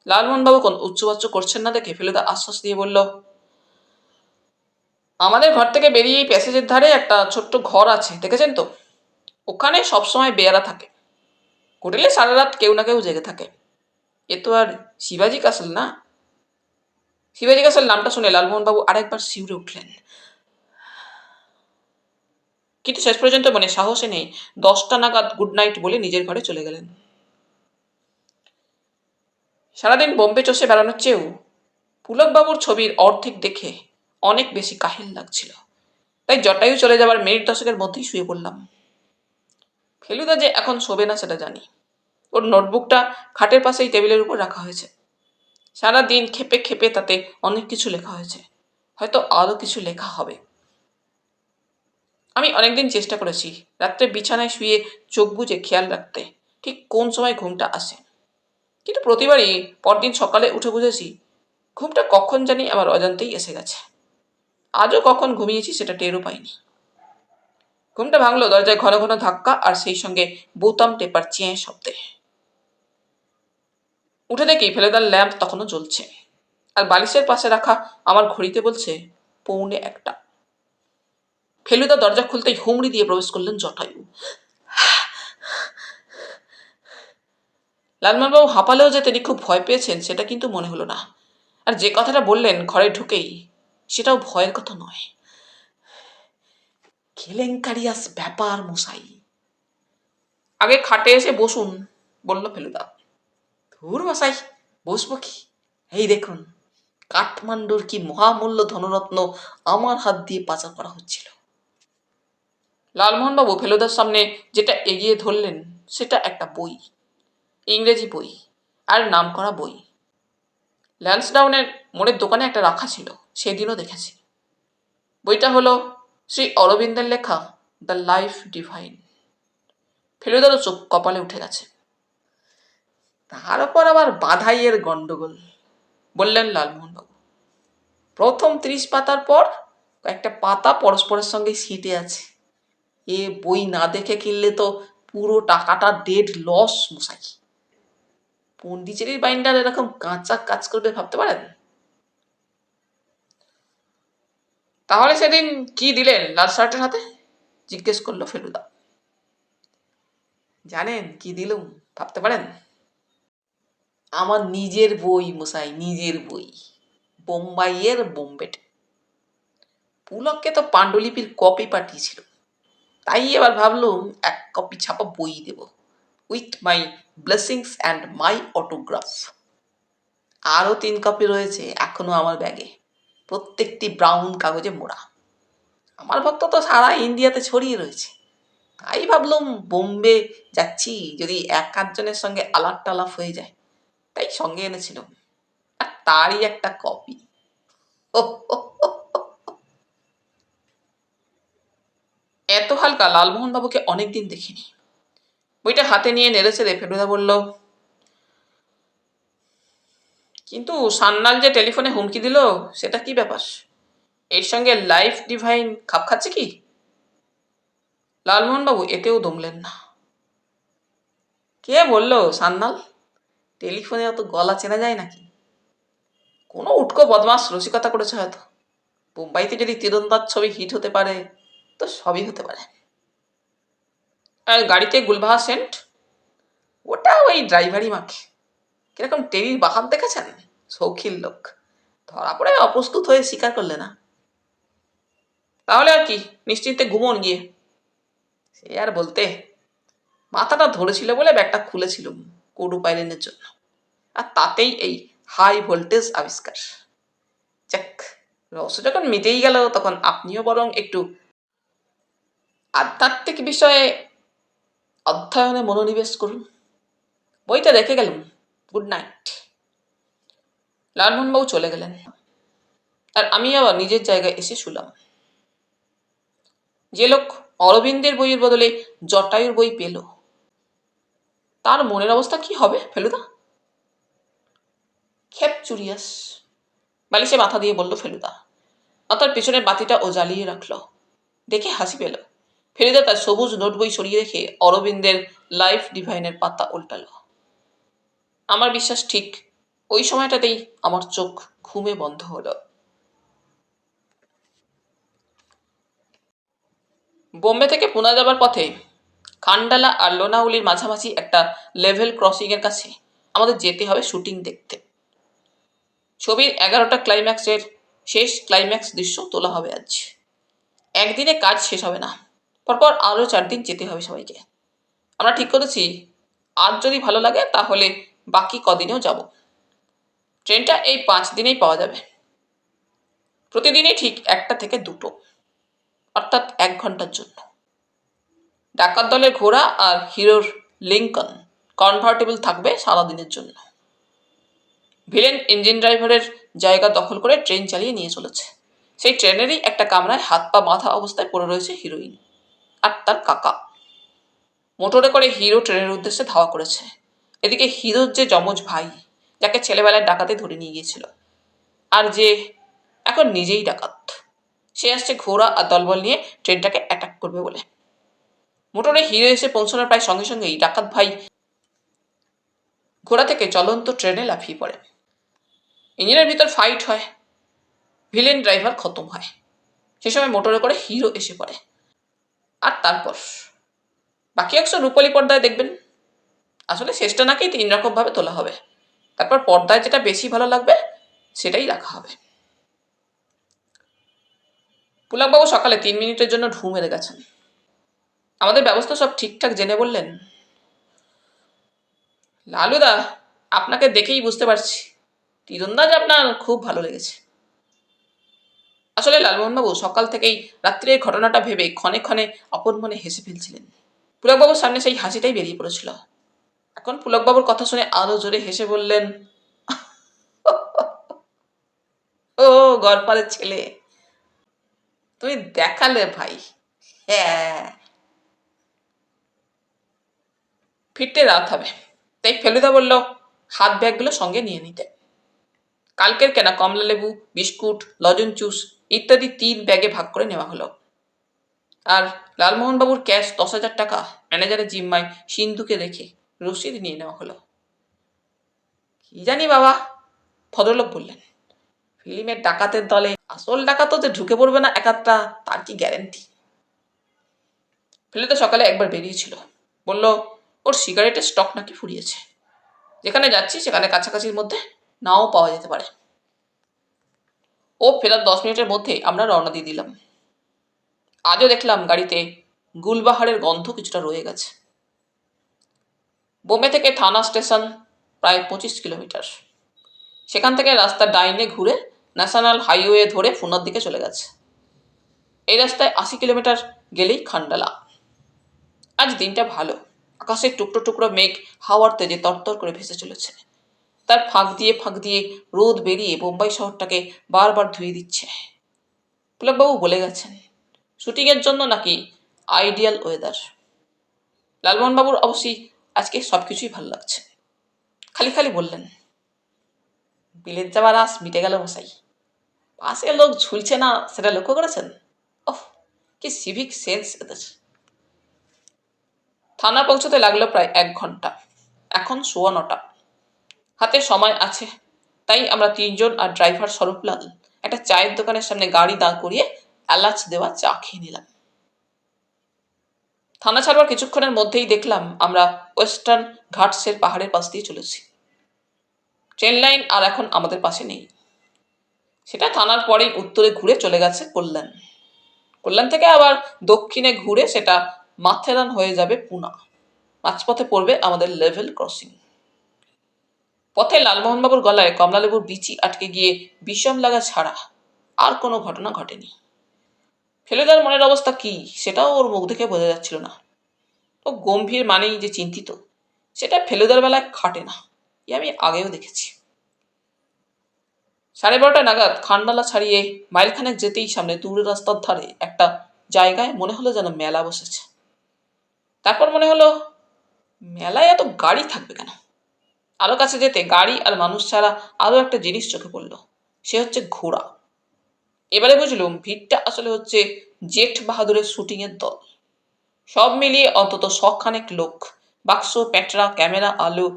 লালমোহনবাবু কোন উচ্চবাচ্য করছেন না দেখে ফেলুদা আশ্বাস দিয়ে বলল, আমাদের ঘর থেকে বেরিয়ে প্যাসেজের ধারে একটা ছোট্ট ঘর আছে, দেখেছেন তো? ওখানে সবসময় বেয়ারা থাকে। হোটেলে সারা রাত কেউ না কেউ জেগে থাকে। এ তো আর শিবাজি কাসল না। শিবাজি কাসল নামটা শুনে লালমোহনবাবু আরেকবার শিউরে উঠলেন, কিন্তু শেষ পর্যন্ত মনে সাহস এনে 10টা নাগাদ গুড নাইট বলে নিজের ঘরে চলে গেলেন। সারাদিন বোম্বে চষে বেড়ানোর চেয়েও পুলকবাবুর ছবির অর্ধেক দেখে অনেক বেশি কাহিল লাগছিল। তাই জটায়ু চলে যাবার মিনিট 10-এর মধ্যেই শুয়ে পড়লাম। ফেলুদা যে এখন শোবে না সেটা জানি। ওর নোটবুকটা খাটের পাশেই টেবিলের উপর রাখা হয়েছে। সারা দিন খেপে খেপে তাতে অনেক কিছু লেখা হয়েছে, হয়তো আরো কিছু লেখা হবে। আমি অনেকদিন চেষ্টা করেছি রাত্রে বিছানায় শুয়ে চোখ বুজে খেয়াল রাখতে ঠিক কোন সময় ঘুমটা আসে, কিন্তু প্রতিবারই পরদিন সকালে উঠে বুঝেছি ঘুমটা কখন জানি আমার অজান্তেই এসে গেছে। আজও কখন ঘুমিয়েছি সেটা টেরও পাইনি। ঘুমটা ভাঙলো দরজায় ঘন ঘন ধাক্কা আর সেই সঙ্গে বোতাম টেপার চেয়ে শব্দে। উঠে দেখি ফেলুদার ল্যাম্প তখনও জ্বলছে, আর বালিশের পাশে রাখা আমার ঘড়িতে বলছে 1:45। ফেলুদা দরজা খুলতেই হুমড়ি দিয়ে প্রবেশ করলেন জটায়ু। লালমোহনবাবু হাঁপালেও যে তিনি খুব ভয় পেয়েছেন সেটা কিন্তু মনে হলো না, আর যে কথাটা বললেন ঘরে ঢুকেই সেটাও ভয়ের কথা নয়। কেলেঙ্কারিয়াস ব্যাপার মশাই। আগে খাটে এসে বসুন, বলল ফেলুদা। ধুর মশাই, বসবো কি? এই দেখুন, কাঠমান্ডুর কি মহামূল্য ধনরত্ন আমার হাত দিয়ে পাচার করা হচ্ছিল। লালমোহনবাবু ফেলুদার সামনে যেটা এগিয়ে ধরলেন সেটা একটা বই, ইংরেজি বই, আর নাম করা বই। ল্যান্সডাউনের মোড়ের দোকানে একটা রাখা ছিল, সেদিনও দেখেছি। বইটা হলো শ্রী অরবিন্দের লেখা দ্য লাইফ ডিভাইন। ফেলুদারও চোখ কপালে উঠে গেছে। তার উপর আবার বাধাইয়ের গন্ডগোল, বললেন লালমোহনবাবু। প্রথম 30 পাতার পর কয়েকটা পাতা পরস্পরের সঙ্গে সিটে আছে। এ বই না দেখে কিনলে তো পুরো টাকাটা ডেড লস মশাই। পন্ডিচেরির বাইন্ডার এরকম কাঁচা কাজ করবে ভাবতে পারেন? তাহলে সেদিন কি দিলেন লাল শার্টের হাতে? জিজ্ঞেস করলো ফেলুদা। জানেন কি দিলুম ভাবতে পারেন? আমার নিজের বই মশাই, নিজের বই, বোম্বাইয়ের বোম্বেটে। পুলককে তো পাণ্ডুলিপির কপি পাঠিয়েছিল, তাই এবার ভাবলুম 1 কপি ছাপা বই দেব, with my blessings and my autograph. আরও 3 কপি রয়েছে এখনো আমার ব্যাগে, প্রত্যেকটি ব্রাউন কাগজে মোড়া। আমার ভক্ত তো সারা ইন্ডিয়াতে ছড়িয়ে রয়েছে, তাই ভাবলাম বোম্বে যাচ্ছি, যদি এক আধজনের সঙ্গে আলাপ টালাপ হয়ে যায়, তাই সঙ্গে এনেছিলাম। আর তারই একটা কপি। এত হালকা লালমোহনবাবুকে অনেকদিন দেখিনি। বইটা হাতে নিয়ে নেড়েচেড়ে ফেলুদা বলল, কিন্তু সান্যাল যে টেলিফোনে হুমকি দিল, সেটা কি ব্যাপার? এর সঙ্গে লাইফ ডিভাইন খাপ খাচ্ছে কি? লালমোহনবাবু এতেও দমলেন না। কে বলল সান্যাল? টেলিফোনে অত গলা চেনা যায় নাকি? কোনো উটকো বদমাস রসিকতা করেছে হয়তো। মুম্বাইতে যদি তীরন্দাজ ছবি হিট হতে পারে, তো সবই হতে পারে। আর গাড়িতে গুলবাহা সেন্ট, ওটা ওই ড্রাইভারই মাখে। কিরকম টেরির বাহাত দেখেছেন? শৌখিন লোক, ধরা পড়ে অপ্রস্তুত হয়ে স্বীকার করলে না। তাহলে আর কি, নিশ্চিন্তে ঘুমন গিয়ে। সে আর বলতে, মাথাটা ধরেছিল বলে ব্যাগটা খুলেছিলুম কোডু পাইলেনের জন্য, আর তাতেই এই হাই ভোল্টেজ আবিষ্কার। যাক, রহস্য যখন মিটেই গেল, তখন আপনিও বরং একটু আধ্যাত্মিক বিষয়ে অধ্যয়নে মনোনিবেশ করুন। বইটা রেখে গেলুম। Good night. লালমোহনবাবু চলে গেলেন, আর আমি আবার নিজের জায়গায় এসে শুলাম। যে লোক অরবিন্দের বইয়ের বদলে জটায়ুর বই পেল, তার মনের অবস্থা কি হবে ফেলুদা? খেপ চুরিয়াস, বালিশে মাথা দিয়ে বলল ফেলুদা। আর তার পেছনের বাতিটা ও জ্বালিয়ে রাখল। দেখে হাসি পেল। ফেলুদা তার সবুজ নোট বই সরিয়ে রেখে অরবিন্দের লাইফ ডিভাইনের পাতা উল্টালো। আমার বিশ্বাস ঠিক ওই সময়টাতেই আমার চোখ ঘুমে বন্ধ হলো। বোম্বে থেকে পুনা যাবার পথে খান্ডালা আর লোনাউলির মাঝামাঝি একটা লেভেল ক্রসিং এর কাছে আমাদের যেতে হবে শুটিং দেখতে। ছবির 11টা ক্লাইম্যাক্সের শেষ ক্লাইম্যাক্স দৃশ্য তোলা হবে আজ। একদিনে কাজ শেষ হবে না, পরপর আরও 4 দিন যেতে হবে সবাইকে। আমরা ঠিক করেছি, আর যদি ভালো লাগে তাহলে বাকি কদিনেও যাব। ট্রেনটা এই 5 দিনেই পাওয়া যাবে। প্রতিদিনই ঠিক 1টা থেকে 2টো, অর্থাৎ 1 ঘন্টার জন্য। ডাকাত দলের ঘোড়া আর হিরোর লিঙ্কন কনভার্টেবল থাকবে সারাদিনের জন্য। ভিলেন ইঞ্জিন ড্রাইভারের জায়গা দখল করে ট্রেন চালিয়ে নিয়ে চলেছে। সেই ট্রেনেরই একটা কামরায় হাত পা বাঁধা অবস্থায় পড়ে রয়েছে হিরোইন আর তার কাকা। মোটরে করে হিরো ট্রেনের উদ্দেশ্যে ধাওয়া করেছে। এদিকে হিরোর যে যমজ ভাই, যাকে ছেলেবেলায় ডাকাতে ধরে নিয়ে গিয়েছিল, আর যে এখন নিজেই ডাকাত, সে আসছে ঘোড়া আর দলবল নিয়ে ট্রেনটাকে অ্যাটাক করবে বলে। মোটরে হিরো এসে পৌঁছানোর প্রায় সঙ্গে সঙ্গেই ডাকাত ভাই ঘোড়া থেকে চলন্ত ট্রেনে লাফিয়ে পড়ে। ইঞ্জিনের ভিতর ফাইট হয়, ভিলেন ড্রাইভার খতম হয়। সে সময় মোটরে করে হিরো এসে পড়ে। আর তারপর বাকি অংশ রূপালী পর্দায় দেখবেন। আসলে শেষটা নাকি 3 রকম ভাবে তোলা হবে। তারপর পর্দায় যেটা বেশি ভালো লাগবে সেটাই রাখা হবে। পুলকবাবু সকালে 3 মিনিটের জন্য ঢু মেরে গেছেন। আমাদের ব্যবস্থা সব ঠিকঠাক জেনে বললেন, লালুদা, আপনাকে দেখেই বুঝতে পারছি তীরন্দাজ আপনার খুব ভালো লেগেছে। আসলে লালমোহনবাবু সকাল থেকেই রাত্রির ঘটনাটা ভেবে ক্ষণে ক্ষণে আপন মনে হেসে ফেলছিলেন। পুলকবাবুর সামনে সেই হাসিটাই বেরিয়ে পড়েছিল। এখন পুলকবাবুর কথা শুনে আরো জোরে হেসে বললেন, ও গড়পাড়ের ছেলে, তুমি দেখালে ভাই। হ্যাঁ, ফিরতে রাত হবে, তাই ফেলুদা বলল হাত ব্যাগগুলো সঙ্গে নিয়ে নিতে। কালকের কেনা কমলা লেবু, বিস্কুট, লজেন জুস ইত্যাদি 3 ব্যাগে ভাগ করে নেওয়া হলো। আর লালমোহনবাবুর ক্যাশ 10,000 টাকা ম্যানেজারের জিম্মায় সিন্ধুকে রেখে রসিদ নিয়ে নেওয়া হলো। কি জানি বাবা, ভদ্রলোক বললেন, ফিল্মের ডাকাতের দলে আসল ডাকাতও যে ঢুকে পড়বে না একাত্তা, তার কি গ্যারেন্টি? ফেলুদা সকালে একবার বেরিয়েছিল, বলল ওর সিগারেটের স্টক নাকি ফুরিয়েছে। যেখানে যাচ্ছি সেখানে কাছাকাছির মধ্যে নাও পাওয়া যেতে পারে। ও ফেরার 10 মিনিটের মধ্যে আমরা রওনা দিয়ে দিলাম। আজও দেখলাম গাড়িতে গুলবাহারের গন্ধ কিছুটা রয়ে গেছে। বোম্বে থেকে থানা স্টেশন প্রায় 25 কিলোমিটার। সেখান থেকে রাস্তা ডাইনে ঘুরে ন্যাশনাল হাইওয়ে ধরে ফুনার দিকে চলে গেছে। এই রাস্তায় 80 কিলোমিটার গেলেই খান্ডালা। আজ দিনটা ভালো। আকাশের টুকরো টুকরো মেঘ হাওয়ার তেজে তরতর করে ভেসে চলেছে। তার ফাঁক দিয়ে রোদ বেরিয়ে বোম্বাই শহরটাকে বারবার ধুয়ে দিচ্ছে। পুলকবাবু বলে গেছেন, শুটিংয়ের জন্য নাকি আইডিয়াল ওয়েদার। লালমোহনবাবুর অবশ্যই আজকে সবকিছুই ভালো লাগছে। খালি খালি বললেন, বিলেত যাওয়ার আস মিটে গেল মশাই। পাশে লোক ঝুলছে না সেটা লক্ষ্য করেছেন? ওহ, কি সিভিক সেন্স এদের। থানা পৌঁছতে লাগলো প্রায় 1 ঘন্টা। এখন 9:15। হাতে সময় আছে, তাই আমরা 3 জন আর ড্রাইভার স্বরূপলাল একটা চায়ের দোকানের সামনে গাড়ি দাঁড় করিয়ে এলাচ দেওয়া চা খেয়ে নিলাম। থানা ছাড়বার কিছুক্ষণের মধ্যেই দেখলাম আমরা ওয়েস্টার্ন ঘাটসের পাহাড়ের পাশ দিয়ে চলেছি। ট্রেন লাইন আর এখন আমাদের পাশে নেই। সেটা থানার পরেই উত্তরে ঘুরে চলে গেছে কল্যাণ। কল্যাণ থেকে আবার দক্ষিণে ঘুরে সেটা মাথেরান হয়ে যাবে পুনা। মাঝপথে পড়বে আমাদের লেভেল ক্রসিং। পথে লালমোহনবাবুর গলায় কমলালেবুর বিচি আটকে গিয়ে বিষম লাগা ছাড়া আর কোনো ঘটনা ঘটেনি। ফেলুদার মনের অবস্থা কি সেটাও ওর মুখ দেখে বোঝা যাচ্ছিল না। ও গম্ভীর মানেই যে চিন্তিত, সেটা ফেলুদার বেলায় খাটে না, আমি আগেও দেখেছি। 12:30 নাগাদ খান্ডালা ছাড়িয়ে মাইলখানেক যেতেই সামনে দূরের রাস্তার ধারে একটা জায়গায় মনে হলো যেন মেলা বসেছে। তারপর মনে হলো, মেলায় এত গাড়ি থাকবে কেন? আরো কাছে যেতে গাড়ি আর মানুষ ছাড়া আরো একটা জিনিস চোখে পড়লো, সে হচ্ছে ঘোড়া। এবারে বুঝলুম ভিড়টা আসলে হচ্ছে জেঠ বাহাদুরের শুটিং এর দল। সব মিলিয়ে অন্তত 100 লোক, বাক্স, প্যাটরা, ক্যামেরা, আলো,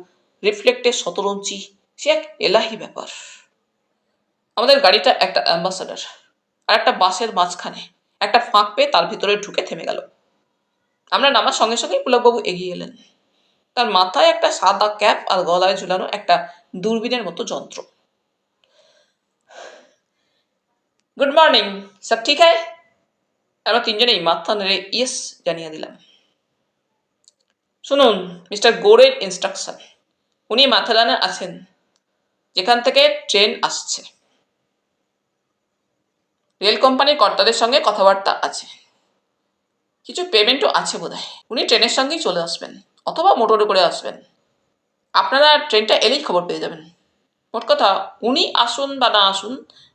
রিফ্লেক্টের শতরঞ্চি, সে এক এলাহি ব্যাপার। আমাদের গাড়িটা একটা অ্যাম্বাসাডার, আর একটা বাসের মাঝখানে একটা ফাঁক পেয়ে তার ভিতরে ঢুকে থেমে গেল। আমরা নামার সঙ্গে সঙ্গেই পুলকবাবু এগিয়ে এলেন। তার মাথায় একটা সাদা ক্যাপ আর গলায় ঝুলানো একটা দূরবীনের মতো যন্ত্র। গুড মর্নিং, সব ঠিক আছে? আমরা 3 জনেই মাথা নেড়ে ইয়েস জানিয়ে দিলাম। শুনুন, মিস্টার গোরের ইনস্ট্রাকশন। উনি মাথারানে আছেন, যেখান থেকে ট্রেন আসছে। রেল কোম্পানির কর্তাদের সঙ্গে কথাবার্তা আছে, কিছু পেমেন্টও আছে বোধহয়। উনি ট্রেনের সঙ্গেই চলে আসবেন, অথবা মোটরে করে আসবেন। আপনারা ট্রেনটা এলেই খবর পেয়ে যাবেন। মোট কথা, উনি আসুন বা না আসুন,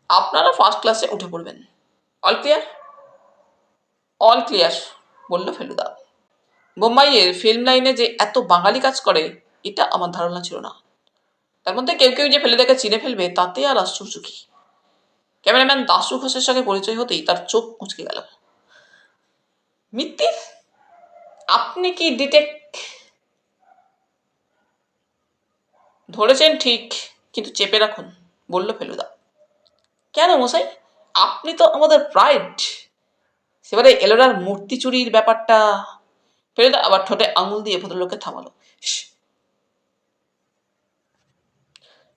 আপনারা ফার্স্ট ক্লাসে উঠে পড়বেন। All clear? অল ক্লিয়ার, বলল ফেলুদা। বোম্বাইয়ের ফিল্ম লাইনে যে এত বাঙালি কাজ করে এটা আমার ধারণা ছিল না। তার মধ্যে কেউ কেউ যে ফেলুদাকে চিনে ফেলবে তাতে আর আশ্চর্য কি। ক্যামেরাম্যান দাশু ঘোষের সঙ্গে পরিচয় হতেই তার চোখ মুচকে গেল। মিত্তির, আপনি কি ধরেছেন ঠিক, কিন্তু চেপে রাখুন, বলল ফেলুদা। কেন মশাই? আপনি তো আমাদের প্রাইড। সেবারে এলোরার মূর্তি চুরির ব্যাপারটা। ফেলুদা আবার ঠোঁটে আঙুল দিয়ে ভদ্রলোককে থামালো।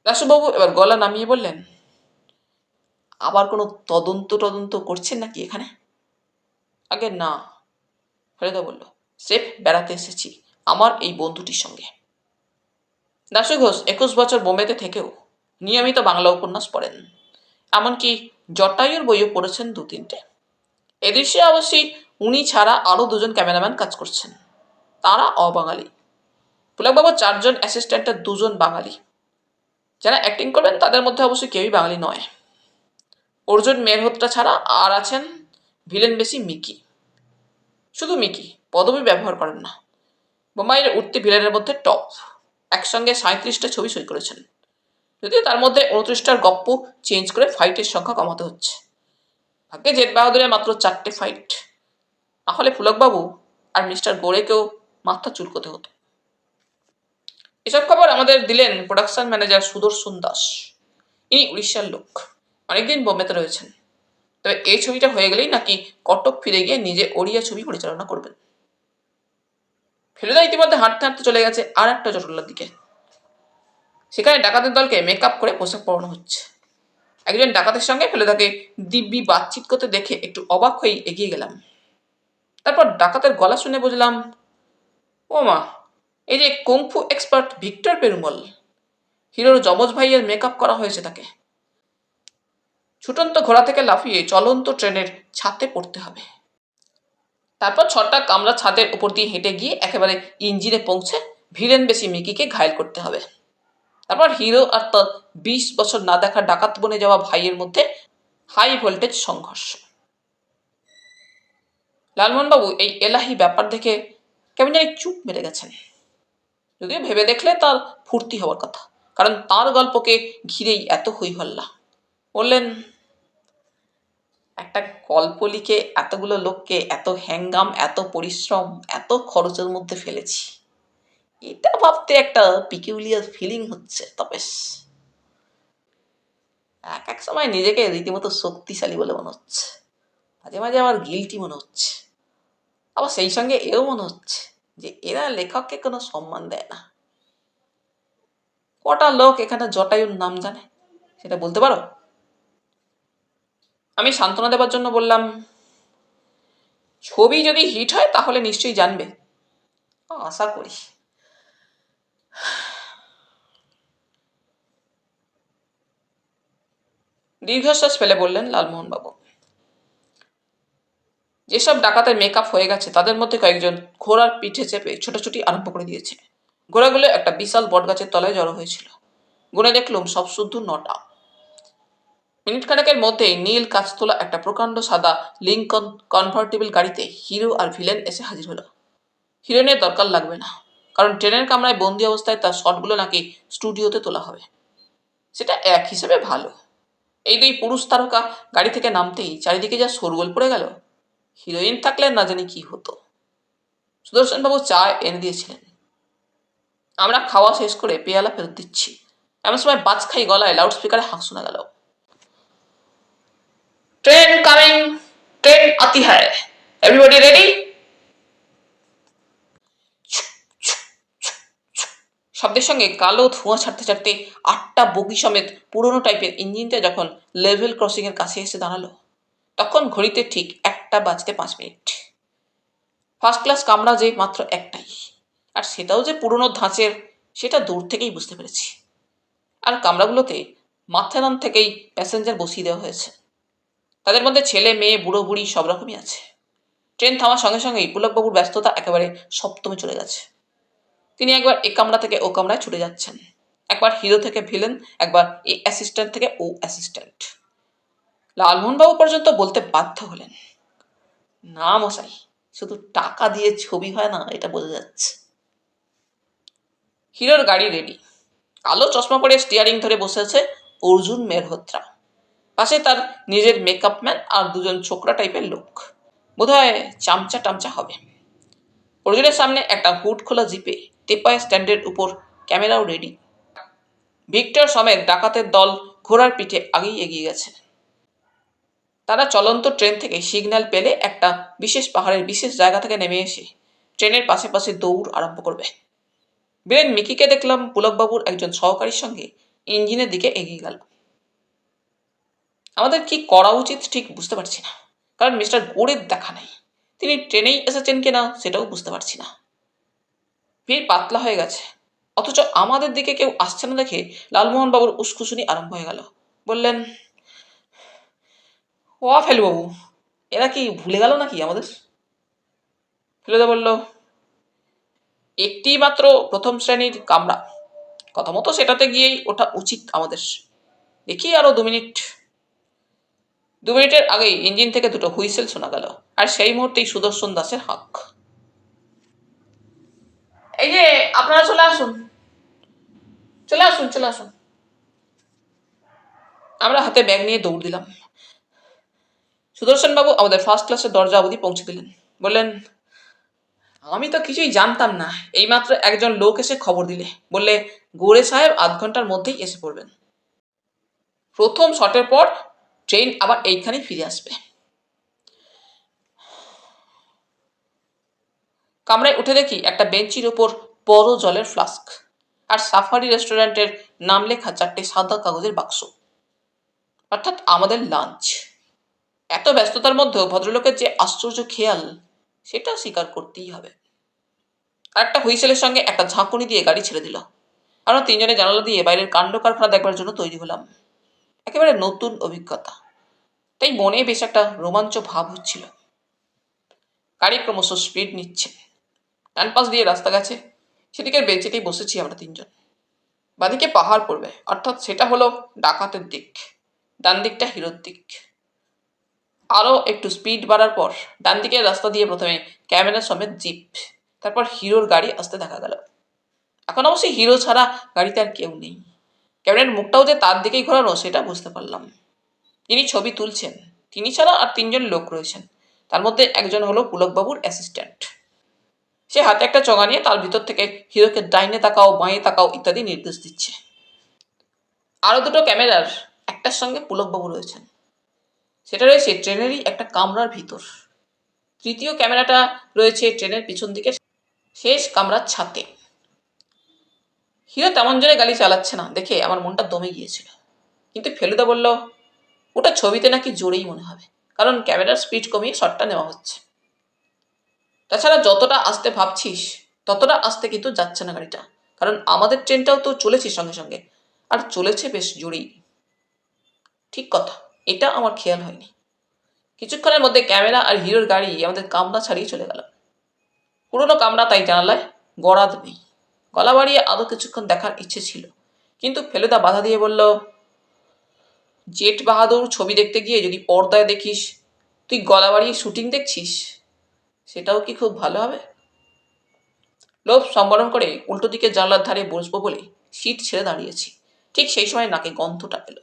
দাশুবাবু এবার গলা নামিয়ে বললেন, আবার কোনো তদন্ত করছেন নাকি এখানে? আগে না, ফেলুদা বলল, স্রেফ বেড়াতে এসেছি আমার এই বন্ধুটির সঙ্গে। দাশু ঘোষ 21 বছর বোম্বেতে থেকেও নিয়মিত বাংলা উপন্যাস পড়েন, এমনকি জটায়ুর বইও পড়েছেন 2-3টে। এ দৃশ্যে অবশ্যই উনি ছাড়া আরো 2 জন ক্যামেরাম্যান কাজ করছেন, তারা অবাঙালি। পুলকবাবুর 4 জন অ্যাসিস্ট্যান্টের 2 জন বাঙালি। যারা অ্যাক্টিং করবেন তাদের মধ্যে অবশ্যই কেউই বাঙালি নয়। অর্জুন মেহরোত্রা ছাড়া আর আছেন ভিলেন বেশি মিকি। শুধু মিকি, পদবি ব্যবহার করেন না। বোম্বাইয়ের উঠতি ভিলেনের মধ্যে টপ। একসঙ্গে 37টা ছবি সই করেছেন, যদিও তার মধ্যে 29টার গপ্প চেঞ্জ করে ফাইটের সংখ্যা কমাতে হচ্ছে। ভাগ্যে জেট বাহাদুরের মাত্র 4টে ফাইট, নাহলে পুলকবাবু আর মিস্টার গোরেকেও মাথা চুলকোতে হতো। এসব খবর আমাদের দিলেন প্রোডাকশন ম্যানেজার সুদর্শন দাস। ইনি উড়িষ্যার লোক, অনেকদিন বোম্বেতে রয়েছেন। তবে এই ছবিটা হয়ে গেলেই নাকি কটক ফিরে গিয়ে নিজে ওড়িয়া ছবি পরিচালনা করবেন। ফেলুদা ইতিমধ্যে হাঁটতে হাঁটতে চলে গেছে আর একটা জটলার দিকে। সেখানে ডাকাতের দলকে মেকআপ করে পোশাক পরানো হচ্ছে। একজন ডাকাতের সঙ্গে ফেলুদাকে দিব্যি বাতচিত করতে দেখে একটু অবাক হয়েই এগিয়ে গেলাম। তারপর ডাকাতের গলা শুনে বুঝলাম, ও মা, এই যে কুংফু এক্সপার্ট ভিক্টর পেরুমল, হিরোর যমজ ভাইয়ের মেকআপ করা হয়েছে তাকে। ছুটন্ত ঘোড়া থেকে লাফিয়ে চলন্ত ট্রেনের ছাতে পড়তে হবে। তারপর ছটা কামরা ছাদের উপর দিয়ে হেঁটে গিয়ে একেবারে ইঞ্জিনে পৌঁছে ভিলেন বেশি মিকিকে ঘায়েল করতে হবে। তারপর হিরো আর তার 20 বছর না দেখা ডাকাত বনে যাওয়া ভাইয়ের মধ্যে হাই ভোল্টেজ সংঘর্ষ। লালমোহনবাবু এই এলাহি ব্যাপার দেখে কেমন জানি চুপ মেরে গেছেন। যদিও ভেবে দেখলে তার ফুর্তি হওয়ার কথা, কারণ তার গল্পকে ঘিরেই এত হইহল্লা। বললেন, একটা গল্প লিখে এতগুলো লোককে এত হ্যাঙ্গাম, এত পরিশ্রম, এত খরচের মধ্যে ফেলেছি, এটা ভাবতে একটা পিকিউলিয়ার ফিলিং হচ্ছে তবেশ। এক এক সময় নিজেকে রীতিমতো শক্তিশালী বলে মনে হচ্ছে, মাঝে মাঝে আবার গিল্টি মনে হচ্ছে, আবার সেই সঙ্গে এও মনে হচ্ছে যে এরা লেখককে কোনো সম্মান দেয় না। কটা লোক এখানে জটায়ুর নাম জানে সেটা বলতে পারো? আমি সান্ত্বনা দেবার জন্য বললাম, ছবি যদি হিট হয় তাহলে নিশ্চয়ই জানবে। আশা করি। দীর্ঘশ্বাস ফেলে বললেন লালমোহনবাবু, যেসব ডাকাতের মেকআপ হয়ে গেছে তাদের মধ্যে কয়েকজন ঘোড়ার পিঠে চেপে ছোটাছুটি আরম্ভ করে দিয়েছে। ঘোড়াগুলো একটা বিশাল বটগাছের তলায় জড়ো হয়েছিল। গুনে দেখলুম সব শুদ্ধ 9টা। মিনিট খানেকের মধ্যেই নীল কাঁচ তোলা একটা প্রকাণ্ড সাদা লিঙ্কন কনভার্টিবল গাড়িতে হিরো আর ভিলেন এসে হাজির হলো। হিরোইনের দরকার লাগবে না, কারণ ট্রেনের কামরায় বন্দি অবস্থায় তার শটগুলো নাকি স্টুডিওতে তোলা হবে। সেটা এক হিসেবে ভালো। এই দুই পুরুষ তারকা গাড়ি থেকে নামতেই চারিদিকে যা শোরগোল পড়ে গেল, হিরোইন থাকলে না জানি কি হতো। সুদর্শনবাবু চা এনে দিয়েছিলেন। আমরা খাওয়া শেষ করে পেয়ালা ফেরত দিচ্ছি, এমন সময় বাজখাই গলায় লাউডস্পিকারে হাঁক শোনা গেল, ট্রেন কামিং, ট্রেন আতি হ্যায়, এভরিবডি রেডি। শব্দের সঙ্গে কালো ধোঁয়া ছাড়তে ছাড়তে 8টা বগি সমেত পুরনো টাইপের ইঞ্জিনটা যখন লেভেল ক্রসিং এর কাছে এসে দাঁড়ালো, তখন ঘড়িতে ঠিক 1:05। ফার্স্ট ক্লাস কামরা যে মাত্র একটাই, আর সেটাও যে পুরনো ধাঁচের সেটা দূর থেকেই বুঝতে পেরেছি। আর কামরাগুলোতে মাথানান থেকেই প্যাসেঞ্জার বসিয়ে দেওয়া হয়েছে। তাদের মধ্যে ছেলে মেয়ে বুড়ো বুড়ি সব রকমই আছে। ট্রেন থামার সঙ্গে সঙ্গেই পুলকবাবুর ব্যস্ততা একেবারে সপ্তমে চলে গেছে। তিনি একবার এ কামরা থেকে ও কামরায় ছুটে যাচ্ছেন, একবার হিরো থেকে ভিলেন, একবার এ অ্যাসিস্ট্যান্ট থেকে ও অ্যাসিস্ট্যান্ট। লালমোহনবাবু পর্যন্ত বলতে বাধ্য হলেন, না মশাই, শুধু টাকা দিয়ে ছবি হয় না, এটা বোঝা যাচ্ছে। হিরোর গাড়ি রেডি। কালো চশমা পরে স্টিয়ারিং ধরে বসে আছে অর্জুন মেহরোত্রা। পাশে তার নিজের মেকআপ ম্যান আর দুজন ছোকরা টাইপের লোক, বোধহয় চামচা টামচা হবে। অর্জুনের সামনে একটা হুড খোলা জিপে টেপায় স্ট্যান্ডের উপর ক্যামেরাও রেডি। ভিক্টর সমেত ডাকাতের দল ঘোড়ার পিঠে আগেই এগিয়ে গেছে। তারা চলন্ত ট্রেন থেকে সিগন্যাল পেলে একটা বিশেষ পাহাড়ের বিশেষ জায়গা থেকে নেমে এসে ট্রেনের পাশে পাশে দৌড় আরম্ভ করবে। বীরেন মিকিকে দেখলাম পুলকবাবুর একজন সহকারীর সঙ্গে ইঞ্জিনের দিকে এগিয়ে গেল। আমাদের কি করা উচিত ঠিক বুঝতে পারছি না, কারণ মিস্টার গোড়ের দেখা নেই। তিনি ট্রেনেই এসেছেন কিনা সেটাও বুঝতে পারছি না। ভিড় পাতলা হয়ে গেছে, অথচ আমাদের দিকে কেউ আসছে না দেখে লালমোহনবাবুর উস্কুসুনি আরম্ভ হয়ে গেল। বললেন, ও ফেলুবাবু, এরা কি ভুলে গেল নাকি আমাদের? ফেলুদা বলল, একটি মাত্র প্রথম শ্রেণীর কামরা, কথা মতো সেটাতে গিয়েই ওঠা উচিত আমাদের। দেখি আরো 2 মিনিট। 2 মিনিটের আগেই ইঞ্জিন থেকে দুটো হুইসেল শোনা গেল, আর সেই মুহূর্তেই সুদর্শন দাসের হাঁক, এই যে আপনারা চলে আসুন, চলে আসুন, চলে আসুন। আমরা হাতে ব্যাগ নিয়ে দৌড় দিলাম। সুদর্শনবাবু আমাদের ফার্স্ট ক্লাসের দরজা অবধি পৌঁছে দিলেন। বললেন, আমি তো কিছুই জানতাম না, এইমাত্র একজন লোক এসে খবর দিলে, বললে গোড়ে সাহেব আধ ঘন্টার মধ্যেই এসে পড়বেন। প্রথম শটের পর ট্রেন আবার এইখানেই ফিরে আসবে। কামরায় উঠে দেখি একটা বেঞ্চির উপর বড় জলের ফ্লাস্ক আর সাফারি রেস্টুরেন্টের নাম লেখা 4টে সাদা কাগজের বাক্স, অর্থাৎ আমাদের লাঞ্চ। এত ব্যস্ততার মধ্যেও ভদ্রলোকের যে আশ্চর্য খেয়াল, সেটা স্বীকার করতেই হবে। আর একটা হুইসেলের সঙ্গে একটা ঝাঁকুনি দিয়ে গাড়ি ছেড়ে দিল। আমরা 3জনে জানালা দিয়ে বাইরের কাণ্ড কারখানা দেখবার জন্য তৈরি হলাম। একেবারে নতুন অভিজ্ঞতা, তাই মনে বেশ একটা রোমাঞ্চ ভাব হচ্ছিল। গাড়ি ক্রমশ স্পিড নিচ্ছে। ডান পাশ দিয়ে রাস্তা গেছে, সেদিকের বেঞ্চেতেই বসেছি আমরা তিনজন। বাদিকে পাহাড় পড়বে, অর্থাৎ সেটা হলো ডাকাতের দিক, ডান দিকটা হিরোর দিক। আরও একটু স্পিড বাড়ার পর ডান দিকের রাস্তা দিয়ে প্রথমে ক্যামেরা সমেত জিপ, তারপর হিরোর গাড়ি আসতে দেখা গেল। এখন অবশ্যই হিরো ছাড়া গাড়িতে আর কেউ নেই। ক্যামেরার মুখটাও যে তার দিকেই ঘোরানো সেটা বুঝতে পারলাম। যিনি ছবি তুলছেন তিনি ছাড়া আর তিনজন লোক রয়েছেন, তার মধ্যে একজন হলো পুলকবাবুর অ্যাসিস্ট্যান্ট। সে হাতে একটা চঙা নিয়ে তার ভিতর থেকে হিরোকে ডাইনে তাকাও, বাঁয়ে তাকাও ইত্যাদি নির্দেশ দিচ্ছে। আরও দুটো ক্যামেরার একটার সঙ্গে পুলকবাবু রয়েছেন, সেটা রয়েছে ট্রেনেরই একটা কামরার ভিতর। তৃতীয় ক্যামেরাটা রয়েছে ট্রেনের পিছন দিকে শেষ কামরার ছাতে। হিরো তেমন জোরে গাড়ি চালাচ্ছে না দেখে আমার মনটা দমে গিয়েছিল, কিন্তু ফেলুদা বলল ওটা ছবিতে নাকি জোরেই মনে হবে, কারণ ক্যামেরার স্পিড কমিয়ে শটটা নেওয়া হচ্ছে। তাছাড়া যতটা আসতে ভাবছিস ততটা আসতে কিন্তু যাচ্ছে না গাড়িটা, কারণ আমাদের ট্রেনটাও তো চলেছে সঙ্গে সঙ্গে, আর চলেছে বেশ জোরেই। ঠিক কথা, এটা আমার খেয়াল হয়নি। কিছুক্ষণের মধ্যে ক্যামেরা আর হিরোর গাড়ি আমাদের কামরা ছাড়িয়ে চলে গেল। পুরোনো কামরা, তাই জানালায় গরাদ নেই। গলা বাড়িয়ে আরও কিছুক্ষণ দেখার ইচ্ছে ছিল, কিন্তু ফেলুদা বাধা দিয়ে বলল, জেট বাহাদুর ছবি দেখতে গিয়ে যদি পর্দায় দেখিস তুই গলা বাড়িয়ে শুটিং দেখছিস, সেটাও কি খুব ভালো হবে? লোভ সম্বরণ করে উল্টো দিকে জানলার ধারে বসবো বলে সিট ছেড়ে দাঁড়িয়েছি। ঠিক সেই সময় নাকে গন্ধটা এলো।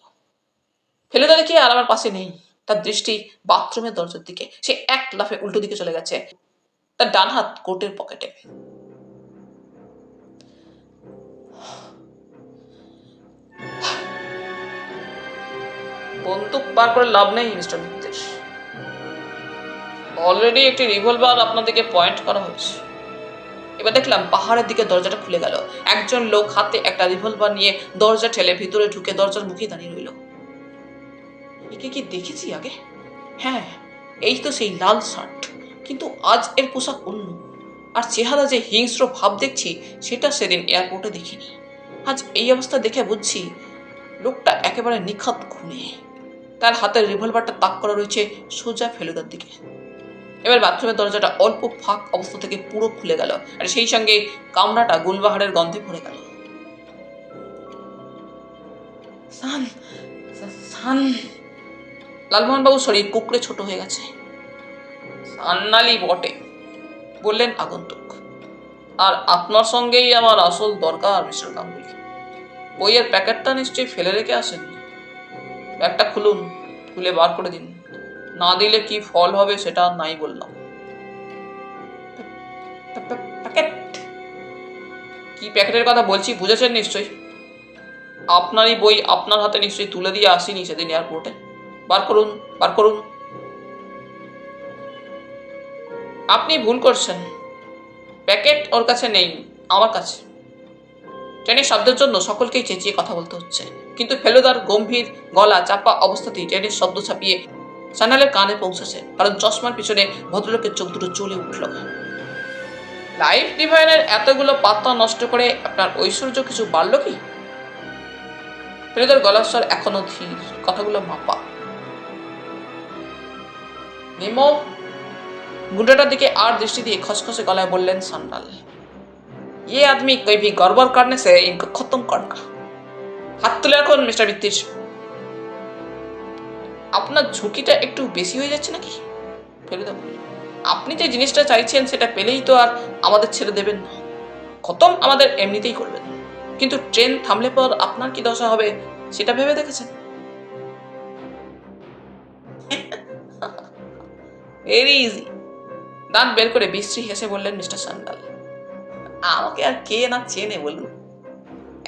ফেলুদা দেখি আর আমার পাশে নেই। তার দৃষ্টি বাথরুমের দরজার দিকে। সে এক লাফে উল্টো দিকে চলে গেছে, তার ডান হাত কোটের পকেটে। বন্দুক বার করে লাভ নেই মিস্টার মিত্তের। অলরেডি একটি রিভলভার আপনার দিকে পয়েন্ট করা হয়েছে। এবার দেখলাম পাহাড়ের দিকে দরজাটা খুলে গেল। একজন লোক হাতে একটা রিভলভার নিয়ে দরজা ঠেলে ভিতরে ঢুকে দরজার মুখে দাঁড়িয়ে রইল। একে কি দেখেছি আগে? হ্যাঁ, এই তো সেই লাল শার্ট, কিন্তু আজ এর পোশাক অন্য। আর চেহারা যে হিংস্র ভাব দেখছি সেটা সেদিন এয়ারপোর্টে দেখিনি। আজ এই অবস্থা দেখে বুঝছি লোকটা একেবারে নিখাত খুনে। তার হাতের রিভলভারটা তাক করা রয়েছে সোজা ফেলুদার দিকে। এবার বাথরুমের দরজাটা অল্প ফাঁক অবস্থা থেকে পুরো খুলে গেল, আর সেই সঙ্গে কামরাটা গুলবাহারের গন্ধে ভরে গেল। সান সান লালমোহনবাবু শরীর কুকড়ে ছোট হয়ে গেছে। সান্নালি বটে, বললেন আগন্তুক। আর আপনার সঙ্গেই আমার আসল দরকার মিস্টার গাঙ্গুলি। বইয়ের প্যাকেটটা নিশ্চয়ই ফেলে রেখে আসেননি। ব্যাগটা খুলুন, খুলে বার করে দিন। না দিলে কি ফল হবে সেটা নাই বললাম। প্যাকেট? কি প্যাকেটের কথা বলছি বুঝেছেন নিশ্চয়ই। আপনারই বই আপনার হাতে নিশ্চয়ই তুলে দিয়ে আসিনি সেদিন এয়ারপোর্টে। বার করুন, বার করুন। আপনি ভুল করছেন। প্যাকেট ওর কাছে নেই, আমার কাছে। ট্রেনের শব্দের জন্য সকলকেই চেঁচিয়ে কথা বলতে হচ্ছে, কিন্তু ফেলুদার গম্ভীর গলা চাপা অবস্থাতেই ট্রেনের শব্দ ছাপিয়ে সান্যালের কানে পৌঁছেছে, কারণ চশমার পিছনে ভদ্রলোকের চোখ দুটো জ্বলে উঠল। লাইফ ডিভাইনের এতগুলো পাতা নষ্ট করে আপনার ঐশ্বর্য কিছু বাড়ল কি? ফেলুদার গলার স্বর এখনো ধীর, কথাগুলো মাপা। নেমো। গুন্ডাটার দিকে আর দৃষ্টি দিয়ে খসখসে গলায় বললেন সান্যাল, ये आदमी कोई भी गड़बड़ करने से इनको खत्म करना। হাত তুলে রাখুন মিস্টার মিত্তির। আপনার ঝুঁকিটা একটু বেশি হয়ে যাচ্ছে নাকি? ফেলুদা বলল, আপনি যে জিনিসটা চাইছেন সেটা পেলেই তো আর আমাদের ছেড়ে দেবেন না। খতম আমাদের এমনিতেই করবেন, কিন্তু ট্রেন থামলে পর আপনার কি দশা হবে সেটা ভেবে দেখেছেন? Very easy. দাঁত বের করে বিশ্রী হেসে বললেন মিস্টার সান্যাল, আমাকে আর কে না চেনে বলুন?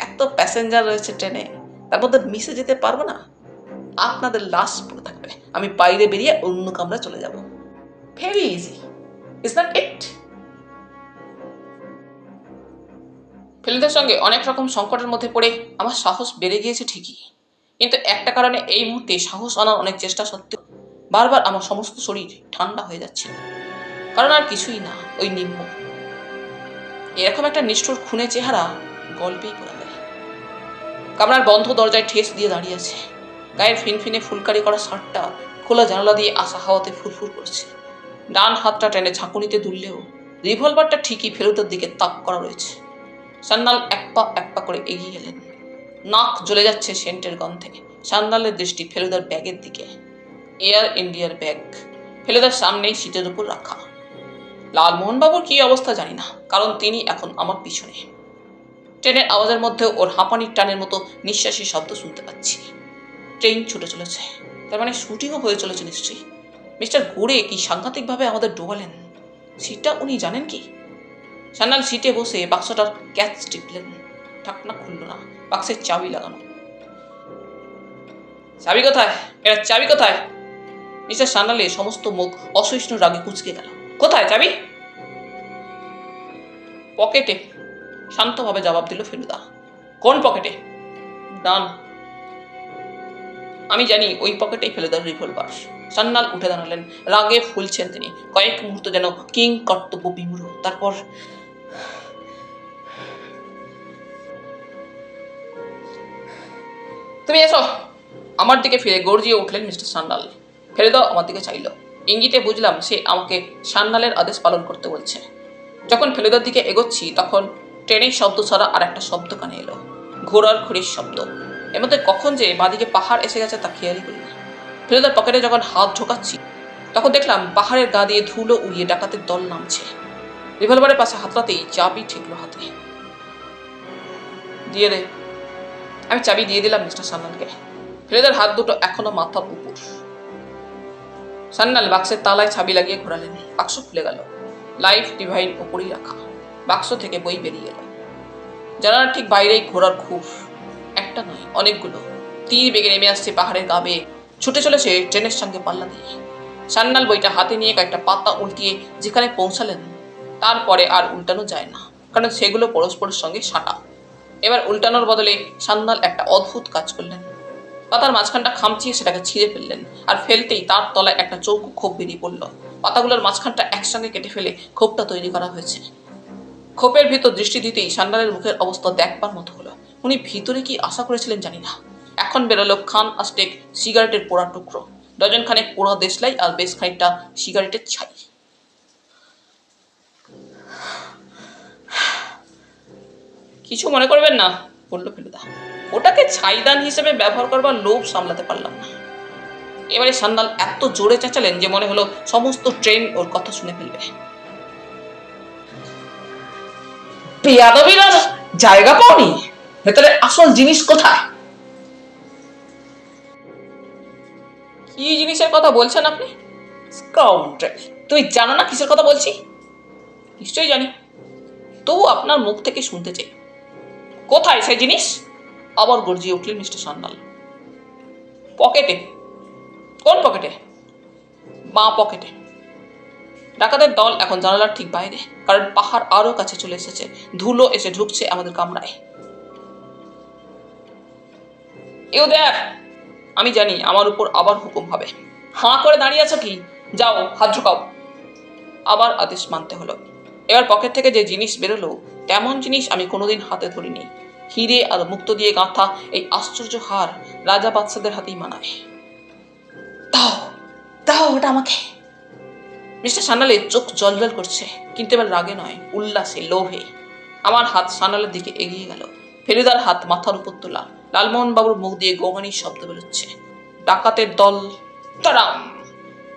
এত প্যাসেঞ্জার রয়েছে ট্রেনে, তার মধ্যে মিশে যেতে পারবো না? আপনাদের লাশ পড়ে থাকবে, আমি বাইরে বেরিয়ে অন্য কামরা চলে যাব। ভেরি ইজি, ইজ নট ইট? ফেলুদার সঙ্গে অনেক রকম সংকটের মধ্যে পড়ে আমার সাহস বেড়ে গিয়েছে ঠিকই, কিন্তু একটা কারণে এই মুহূর্তে সাহস আনার অনেক চেষ্টা সত্ত্বেও বারবার আমার সমস্ত শরীর ঠান্ডা হয়ে যাচ্ছিল। কারণ আর কিছুই না, ওই নিম্ন। এরকম একটা নিষ্ঠুর খুনে চেহারা গল্পেই পড়া যায়। কামরার বন্ধ দরজায় ঠেস দিয়ে দাঁড়িয়ে আছে। গায়ের ফিনফিনে ফুলকারি করা শার্টটা খোলা জানালা দিয়ে আসা হাওয়াতে ফুরফুর করছে। ডান হাতটা টেনে ঝাঁকুনিতে দুললেও রিভলভারটা ঠিকই ফেলুদার দিকে তাক করা রয়েছে। সান্যাল এক পা করে এগিয়ে এলেন। নাক জ্বলে যাচ্ছে সেন্টের গন্ধে। সান্যালের দৃষ্টি ফেলুদার ব্যাগের দিকে। এয়ার ইন্ডিয়ার ব্যাগ, ফেলুদার সামনেই সিটের উপর রাখা। লালমোহনবাবুর কি অবস্থা জানি না, কারণ তিনি এখন আমার পিছনে। ট্রেনের আওয়াজের মধ্যেও ওর হাঁপানির টানের মতো নিঃশ্বাসের শব্দ শুনতে পাচ্ছি। ট্রেন ছুটে চলেছে, তার মানে শুটিংও হয়ে চলেছে নিশ্চয়ই। মিস্টার গোড়ে কি সাংঘাতিকভাবে আমাদের ডোবালেন, সিটটা উনি জানেন কি? সান্যাল সিটে বসে বাক্সটার ক্যাচ টিপলেন। ঢাকনা খুলল না, বাক্সের চাবি লাগানো। চাবি কোথায়? এর চাবি কোথায়? মিস্টার সান্যালের সমস্ত মুখ অসহিষ্ণু রাগে কুঁচকে গেল। কোথায় চাবি? পকেটে, শান্তভাবে জবাব দিল ফেলুদা। কোন পকেটে? ডান। আমি জানি ওই পকেটেই ফেলুদার রিভলভার। সান্যাল উঠে দাঁড়ালেন, রাগে ফুলছেন তিনি। কয়েক মুহূর্ত যেন কিং কর্তব্য বিমূঢ়। তারপর তুমি এসো। আমার দিকে ফিরে গর্জিয়ে উঠলেন মিস্টার সান্যাল। ফেলুদা আমার দিকে চাইল। ইঙ্গিতে বুঝলাম সে আমাকে সান্যালের আদেশ পালন করতে বলছে। যখন ফেলুদার দিকে এগোচ্ছি তখন ট্রেনের শব্দ ছাড়া আর একটা শব্দ কানে এলো, ঘোড়ার খুঁড়ির শব্দ। এর মধ্যে কখন যে বাঁদিকে পাহাড় এসে গেছে তা খেয়ালই করিনি। ফেলুদার পকেটে যখন হাত ঢোকাচ্ছি তখন দেখলাম পাহাড়ের গা দিয়ে ধুলো উড়িয়ে ডাকাতের দল নামছে। রিভলভারের পাশে হাতটাতেই চাবি ঠেকলো হাতে। দিয়ে দে। আমি চাবি দিয়ে দিলাম মিস্টার সান্যালকে। ফেলুদার হাত দুটো এখনো মাথার উপর। সান্যাল বাক্সের তালায় চাবি লাগিয়ে ঘোরালেন। বাক্স খুলে গেল। লাইফ ডিভাইন উপরেই রাখা। বাক্স থেকে বই বেরিয়ে এলো। জানালার ঠিক বাইরেই ঘোড়ার খুর, একটা নয় অনেকগুলো। তীর বেগে নেমে আসছে পাহাড়ের গা বেয়ে, ছুটে চলেছে ট্রেনের সঙ্গে পাল্লা দিয়ে। সান্যাল বইটা হাতে নিয়ে কয়েকটা পাতা উল্টিয়ে যেখানে পৌঁছালেন তারপরে আর উল্টানো যায় না, কারণ সেগুলো পরস্পরের সঙ্গে সাঁটা। এবার উল্টানোর বদলে সান্যাল একটা অদ্ভুত কাজ করলেন। পাতার মাঝখানটা খামচিয়ে সেটাকে ছিঁড়ে ফেললেন, আর ফেলতেই তার তলায় একটা চৌকো খোপ বেরিয়ে পড়ল। পাতাগুলোর মাঝখানটা একসঙ্গে কেটে ফেলে খোপটা তৈরি করা হয়েছে। খোপের ভিতর দৃষ্টি দিতেই সান্যালের মুখের অবস্থা দেখবার মতো হলো। উনি ভিতরে কি আশা করেছিলেন জানি না। এখন বেরোলো খান আস্টেক সিগারেটের পোড়া টুকরো, ডজন খানেক পোড়া দেশলাই, আর বেশ খানিকটা সিগারেটের ছাই। কিছু মনে করবেন না, বলল ফেলুদা। ওটাকে ছাইদান হিসেবে ব্যবহার করবার লোভ সামলাতে পারলাম না। এবারে সান্যাল এত জোরে চেঁচালেন যে মনে হলো সমস্ত ট্রেন ওর কথা শুনে ফেলবে। বেয়াদবিরা জায়গা পাওনি, ভেতরে আসল জিনিস কোথায়? কি জিনিসের কথা বলছেন আপনি? স্কাউন্ড্রেল, তুমি জানো না কিসের কথা বলছি? নিশ্চয়ই জানি, তবু আপনার মুখ থেকে শুনতে চাই। কোথায় সেই জিনিস? আবার গর্জিয়ে উঠলেন মিস্টার সান্যাল। পকেটে। কোন পকেটে? বাঁ পকেটে। ডাকাতের দল এখন জানালার ঠিক বাইরে, কারণ পাহাড় আরো কাছে চলে এসেছে। ধুলো এসে ঢুকছে আমাদের কামরায়। এও দেখ। আমি জানি আমার উপর আবার হুকুম হবে। হাঁ করে দাঁড়িয়ে আছো কি? যাও, হাত ঢুকাও। আবার আদেশ মানতে হলো। এবার পকেট থেকে যে জিনিস বেরোলো তেমন জিনিস আমি কোনোদিন হাতে ধরিনি। হিরে আর মুক্ত দিয়ে গাঁথা এই আশ্চর্য হার রাজা বাদশাদের হাতেই মানায়। দাও, দাও ওটা আমাকে। মিস্টার সান্যালের চোখ জলজল করছে, কিন্তু এবার রাগে নয়, উল্লাসে, লোভে। আমার হাত সান্যালের দিকে এগিয়ে গেল। ফেলুদার হাত মাথার উপর তোলা। লালমোহন বাবুর মুখ দিয়ে গোঙানির শব্দ বেরোচ্ছে। ডাকাতের দল। তারাম!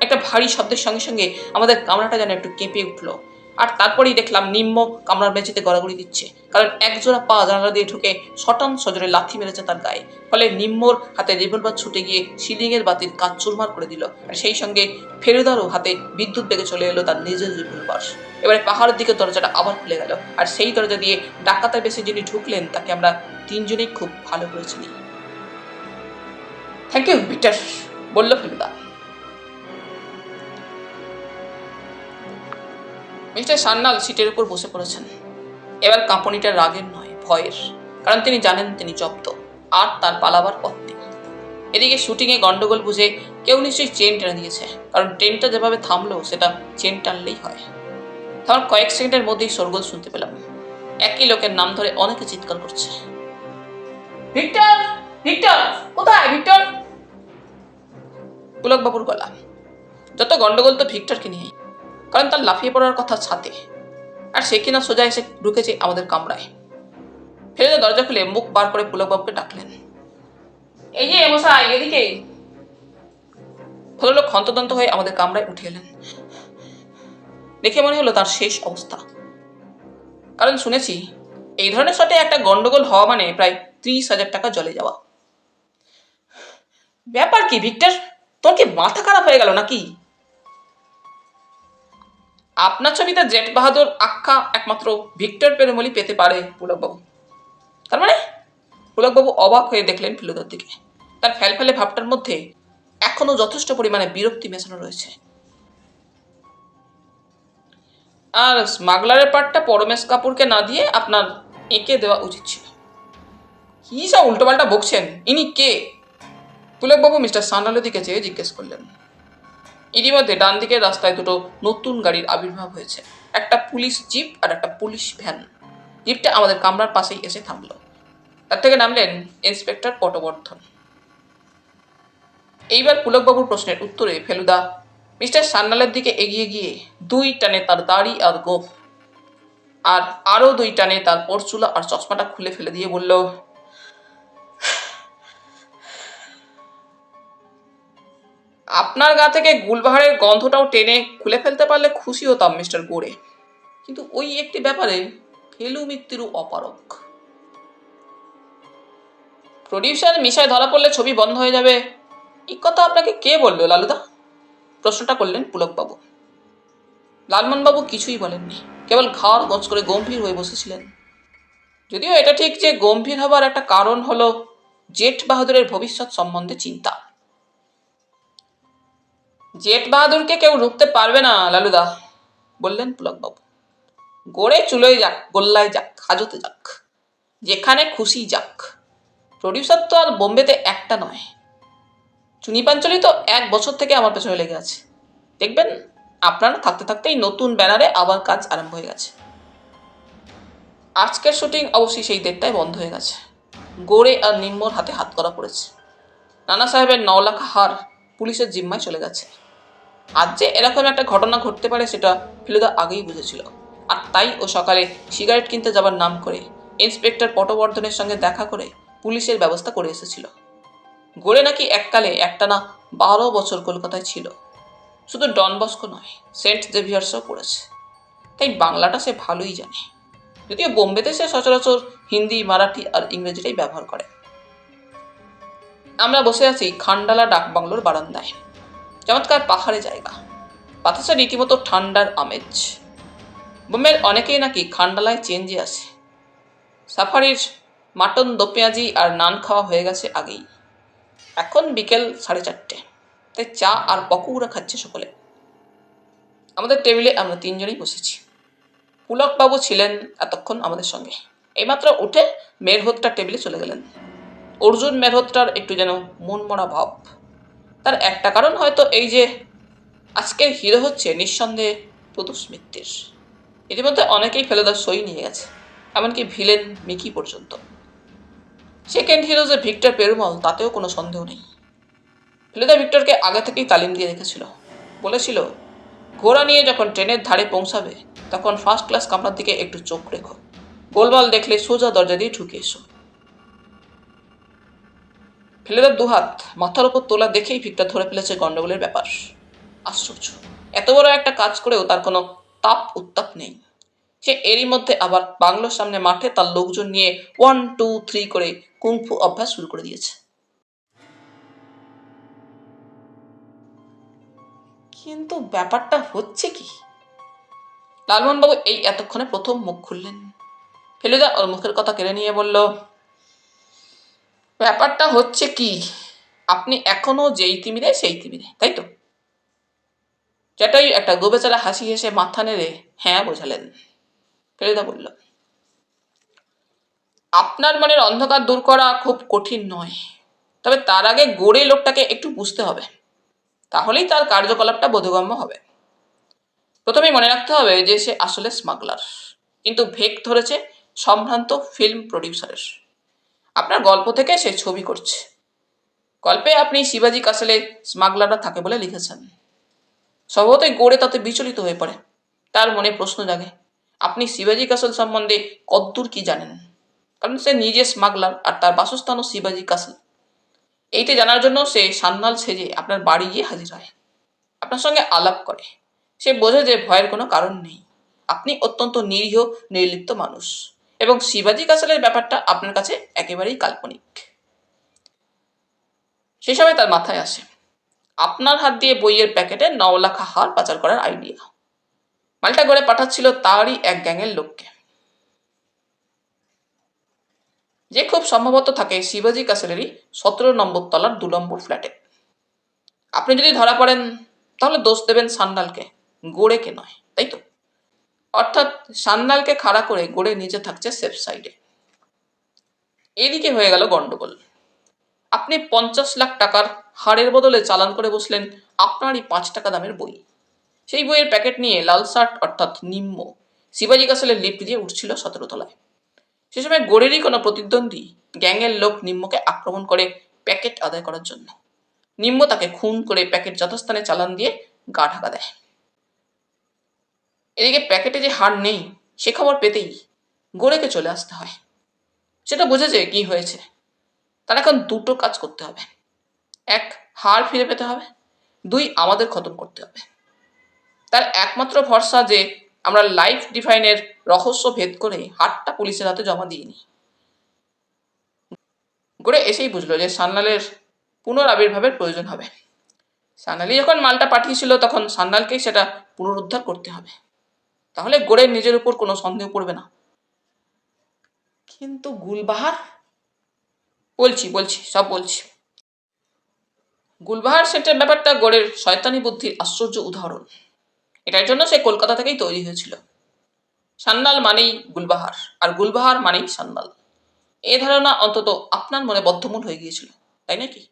একটা ভারী শব্দের সঙ্গে সঙ্গে আমাদের কামরাটা যেন একটু কেঁপে উঠলো। আর তারপরেই দেখলাম নিম্ম কামরার মেঝেতে গড়াগড়ি দিচ্ছে, কারণ একজোড়া পা জানালা দিয়ে ঢুকে শটান সজরে লাথি মেরেছে তার গায়ে। ফলে নিম্মর হাতে রিভলভার ছুটে গিয়ে সিলিংয়ের বাতির কাজ চুরমার করে দিল, আর সেই সঙ্গে ফেলুদারও হাতে বিদ্যুৎ বেগে চলে এলো তার নিজের রিভলভার। এবারে পাহাড়ের দিকে দরজাটা আবার খুলে গেল, আর সেই দরজা দিয়ে ডাকাতের বেশে যিনি ঢুকলেন তাকে আমরা তিনজনেই খুব ভালো করে চিনি। থ্যাংক ইউ ভিক্টর, বলল ফেলুদা। মিস্টার সান্যাল সিটের উপর বসে পড়েছেন। এবার কাঁপুনিটা রাগের নয়, ভয়ের, কারণ তিনি জানেন তিনি জব্দ, আর তার পালাবার পথ নেই। এদিকে শুটিংয়ে গন্ডগোল বুঝে কেউ নিশ্চয়ই চেন টেনে দিয়েছে, কারণ ট্রেনটা যেভাবে থামলো সেটা চেন টানলেই হয়। আমার কয়েক সেকেন্ডের মধ্যেই শোরগোল শুনতে পেলাম। একই লোকের নাম ধরে অনেকে চিৎকার করছে। ভিক্টর, ভিক্টর, কোথায় ভিক্টর? পুলকবাবুর গলা। যত গন্ডগোল তো ভিক্টরকে নিয়ে। কারণ তার লাফিয়ে পড়ার কথা ছাতে, আর সে কিনা সোজা এসে ঢুকেছে আমাদের কামরায়। ফেলুদা দরজা খুলে মুখ বার করে পুলকবাবুকে ডাকলেন, এই যে মশাই এদিকে। ভদ্রলোক হন্তদন্ত হয়ে আমাদের কামরায় উঠে এলেন। দেখে মনে হলো তার শেষ অবস্থা। কারণ শুনেছি এই ধরনের শটে একটা গন্ডগোল হওয়া মানে প্রায় 30,000 টাকা জলে যাওয়া। ব্যাপার কি ভিক্টর, তোর কি মাথা খারাপ হয়ে গেল নাকি? আপনার ছবিতে জেট বাহাদুর আখ্যা একমাত্র ভিক্টর পেরুমলি পেতে পারে পুলকবাবু। তার মানে? পুলকবাবু অবাক হয়ে দেখলেন ফেলুদার দিকে। তার ফ্যালফ্যালে ভাবটার মধ্যে এখনো যথেষ্ট পরিমাণে বিরক্তি মেশানো রয়েছে। আর স্মাগলারের পার্টটা পরমেশ কাপুরকে না দিয়ে আপনার এঁকে দেওয়া উচিত ছিল। কি সব উল্টোপাল্টা বকছেন? ইনি কে? পুলকবাবু মিস্টার সান্যালের দিকে চেয়ে জিজ্ঞেস করলেন। ইতিমধ্যে ডান দিকের রাস্তায় দুটো নতুন গাড়ির আবির্ভাব হয়েছে, একটা পুলিশ জিপ আর একটা পুলিশ ভ্যান। জিপটা আমাদের কামরার পাশেই এসে থামল। তার থেকে নামলেন ইন্সপেক্টর পটবর্ধন। এইবার পুলকবাবুর প্রশ্নের উত্তরে ফেলুদা মিস্টার সান্যালের দিকে এগিয়ে গিয়ে 2 টানে তার দাড়ি আর গোঁফ, আর আরো 2 টানে তার পরচুলা আর চশমাটা খুলে ফেলে দিয়ে বলল, আপনার গা থেকে গুলবাহারের গন্ধটাও টেনে খুলে ফেলতে পারলে খুশি হতাম মিস্টার গোড়ে, কিন্তু ওই একটি ব্যাপারে ফেলু মিত্তিরও অপারক। প্রডিউসার মিশায় ধরা পড়লে ছবি বন্ধ হয়ে যাবে, এই কথা আপনাকে কে বললো লালুদা? প্রশ্নটা করলেন পুলকবাবু। লালমোহনবাবু কিছুই বলেননি, কেবল ঘাড় গজ করে গম্ভীর হয়ে বসেছিলেন। যদিও এটা ঠিক যে গম্ভীর হবার একটা কারণ হলো জেট বাহাদুরের ভবিষ্যৎ সম্বন্ধে চিন্তা। জেট বাহাদুরকে কেউ রুখতে পারবে না লালুদা, বললেন পুলকবাবু। গড়ে চুলোয় যাক, গোল্লায় যাক, হাজতে যাক, যেখানে খুশি যাক, প্রডিউসার তো আর বোম্বেতে একটা নয়। চুনিপাঞ্চলি তো 1 বছর থেকে আমার পেছনে লেগে আছে। দেখবেন আপনারা থাকতে থাকতেই নতুন ব্যানারে আবার কাজ আরম্ভ হয়ে গেছে। আজকের শুটিং অবশ্যই সেই 1:30টায় বন্ধ হয়ে গেছে। গোড়ে আর নিম্মর হাতে হাত করা পড়েছে। নানা সাহেবের 9 লাখ হার পুলিশের জিম্মায় চলে গেছে। আজ যে এরকম একটা ঘটনা ঘটতে পারে সেটা ফেলুদা আগেই বুঝেছিল, আর তাই ও সকালে সিগারেট কিনতে যাবার নাম করে ইন্সপেক্টর পটবর্ধনের সঙ্গে দেখা করে পুলিশের ব্যবস্থা করে এসেছিল। গোড়ে নাকি এককালে একটানা 12 বছর কলকাতায় ছিল। শুধু ডন বস্কো নয়, সেন্ট জেভিয়ার্সও পড়েছে, তাই বাংলাটা সে ভালোই জানে। যদিও বোম্বেতে সে সচরাচর হিন্দি, মারাঠি আর ইংরেজিটাই ব্যবহার করে। আমরা বসে আছি খান্ডালা ডাকবাংলোর বারান্দায়। চমৎকার পাহাড়ে জায়গা, বাতাসে রীতিমতো ঠান্ডার আমেজ। বোম্বের অনেকেই নাকি খান্ডালায় চেঞ্জে আসে। সাফারির মাটন, দো পেঁয়াজি আর নান খাওয়া হয়ে গেছে আগেই। এখন বিকেল 4:30, তাই চা আর পকৌড়া খাচ্ছে সকলে। আমাদের টেবিলে আমরা 3 জনেই বসেছি। পুলকবাবু ছিলেন এতক্ষণ আমাদের সঙ্গে। এইমাত্র উঠে মেরহোত্রার টেবিলে চলে গেলেন। অর্জুন মেরহোত্রার একটু যেন মনমরা ভাব। তার একটা কারণ হয়তো এই যে আজকের হিরো হচ্ছে নিঃসন্দেহে প্রদোষ মিত্তির। ইতিমধ্যে অনেকেই ফেলুদার সই নিয়ে গেছে, এমনকি ভিলেন মিকি পর্যন্ত। সেকেন্ড হিরো যে ভিক্টর পেরুমল তাতেও কোনো সন্দেহ নেই। ফেলুদা ভিক্টরকে আগে থেকেই তালিম দিয়ে রেখেছিল। বলেছিল, ঘোড়া নিয়ে যখন ট্রেনের ধারে পৌঁছাবে তখন ফার্স্ট ক্লাস কামরার দিকে একটু চোখ রেখো, গোলমাল দেখলে সোজা দরজা দিয়ে ঢুকে এসো। ফেলুদার 2 হাত মাথার উপর তোলা দেখেই ভিক্টর ধরে ফেলেছে গন্ডগোলের ব্যাপার। আশ্চর্য, এত বড় একটা কাজ করেও তার কোনো তাপ উত্তাপ নেই। সে এরই মধ্যে আবার বাংলোর সামনে মাঠে তার লোকজন নিয়ে 1, 2, 3 করে কুংফু অভ্যাস শুরু করে দিয়েছে। কিন্তু ব্যাপারটা হচ্ছে কি? লালমোহনবাবু এই এতক্ষণে প্রথম মুখ খুললেন। ফেলুদা ওর মুখের কথা কেড়ে নিয়ে বলল, ব্যাপারটা হচ্ছে কি, আপনি এখনো যেই তিমিরে সেই তিমিরে, তাই তো? যেটাই একটা গোবেচারা হাসি হেসে মাথা নেড়ে হ্যাঁ বোঝালেন। ফেলুদা বলল, আপনার মনের অন্ধকার দূর করা খুব কঠিন নয়, তবে তার আগে গোড়ে লোকটাকে একটু বুঝতে হবে, তাহলেই তার কার্যকলাপটা বোধগম্য হবে। প্রথমেই মনে রাখতে হবে যে সে আসলে স্মাগলার, কিন্তু ভেক ধরেছে সম্ভ্রান্ত ফিল্ম প্রডিউসারের। আপনার গল্প থেকে সে ছবি করছে। গল্পে আপনি শিবাজি কাসেলে স্মাগলাররা থাকে বলে লিখেছেন। স্বভাবতই গোড়ে তাতে বিচলিত হয়ে পড়ে। তার মনে প্রশ্ন জাগে, আপনি শিবাজি কাসল সম্বন্ধে কদ্দূর কি জানেন? কারণ সে নিজে স্মাগলার আর তার বাসস্থানও শিবাজি কাসল। এইটা জানার জন্য সে সান্যাল সেজে আপনার বাড়ি গিয়ে হাজির হয়, আপনার সঙ্গে আলাপ করে। সে বোঝে যে ভয়ের কোনো কারণ নেই, আপনি অত্যন্ত নিরীহ নির্লিপ্ত মানুষ, এবং শিবাজি কাসলের ব্যাপারটা আপনার কাছে একেবারেই কাল্পনিক। সে সময় তার মাথায় আসে আপনার হাত দিয়ে বইয়ের প্যাকেটে 9 লাখ হার পাচার করার আইডিয়া। মালটা গড়ে পাঠাচ্ছিল তারই এক গ্যাংয়ের লোককে, যে খুব সম্ভবত থাকে শিবাজি কাসলেরই 17 নম্বর তলার 2 নম্বর ফ্ল্যাটে। আপনি যদি ধরা পড়েন তাহলে দোষ দেবেন সান্যালকে, গোড়েকে নয়, তাই তো? অর্থাৎ সান্যালকে খাড়া করে গোড়ে নিচে থাকছে সেফ সাইডে। এদিকে হয়ে গেল গন্ডগোল। আপনি 50 লাখ টাকার হারের বদলে চালান করে বসলেন আপনারই 5 টাকা দামের বই। সেই বইয়ের প্যাকেট নিয়ে লাল শার্ট অর্থাৎ নিম্ন শিবাজি কাসলের লিফট দিয়ে উঠছিল 17 তলায়। সে সময় গোড়েরই কোনো প্রতিদ্বন্দ্বী গ্যাংয়ের লোক নিম্নকে আক্রমণ করে প্যাকেট আদায় করার জন্য। নিম্ন তাকে খুন করে প্যাকেট যথাস্থানে চালান দিয়ে গা ঢাকা দেয়। এদিকে প্যাকেটে যে হার নেই সে খবর পেতেই গোড়েকে চলে আসতে হয়। সেটা বুঝেছে কি হয়েছে। তার এখন দুটো কাজ করতে হবে, 1 হার ফিরে পেতে হবে, 2 আমাদের খতম করতে হবে। তার একমাত্র ভরসা যে আমরা লাইফ ডিফাইনের রহস্য ভেদ করে হারটা পুলিশের হাতে জমা দিইনি। গোড়ে এসেই বুঝলো যে সান্যালের পুনরাবির্ভাবের প্রয়োজন হবে। সান্যালি যখন মালটা পাঠিয়েছিল তখন সান্যালকেই সেটা পুনরুদ্ধার করতে হবে, তাহলে গোড়ের নিজের উপর কোনো সন্দেহ পড়বে না। কিন্তু গুলবাহার? বলছি সব বলছি। গুলবাহার সেটের ব্যাপারটা গোড়ের শয়তানি বুদ্ধির আশ্চর্য উদাহরণ। এটার জন্য সে কলকাতা থেকেই তৈরি হয়েছিল। সান্যাল মানেই গুলবাহার, আর গুলবাহার মানেই সান্যাল। এ ধারণা অন্তত আপনার মনে বদ্ধমূল হয়ে গিয়েছিল, তাই নাকি?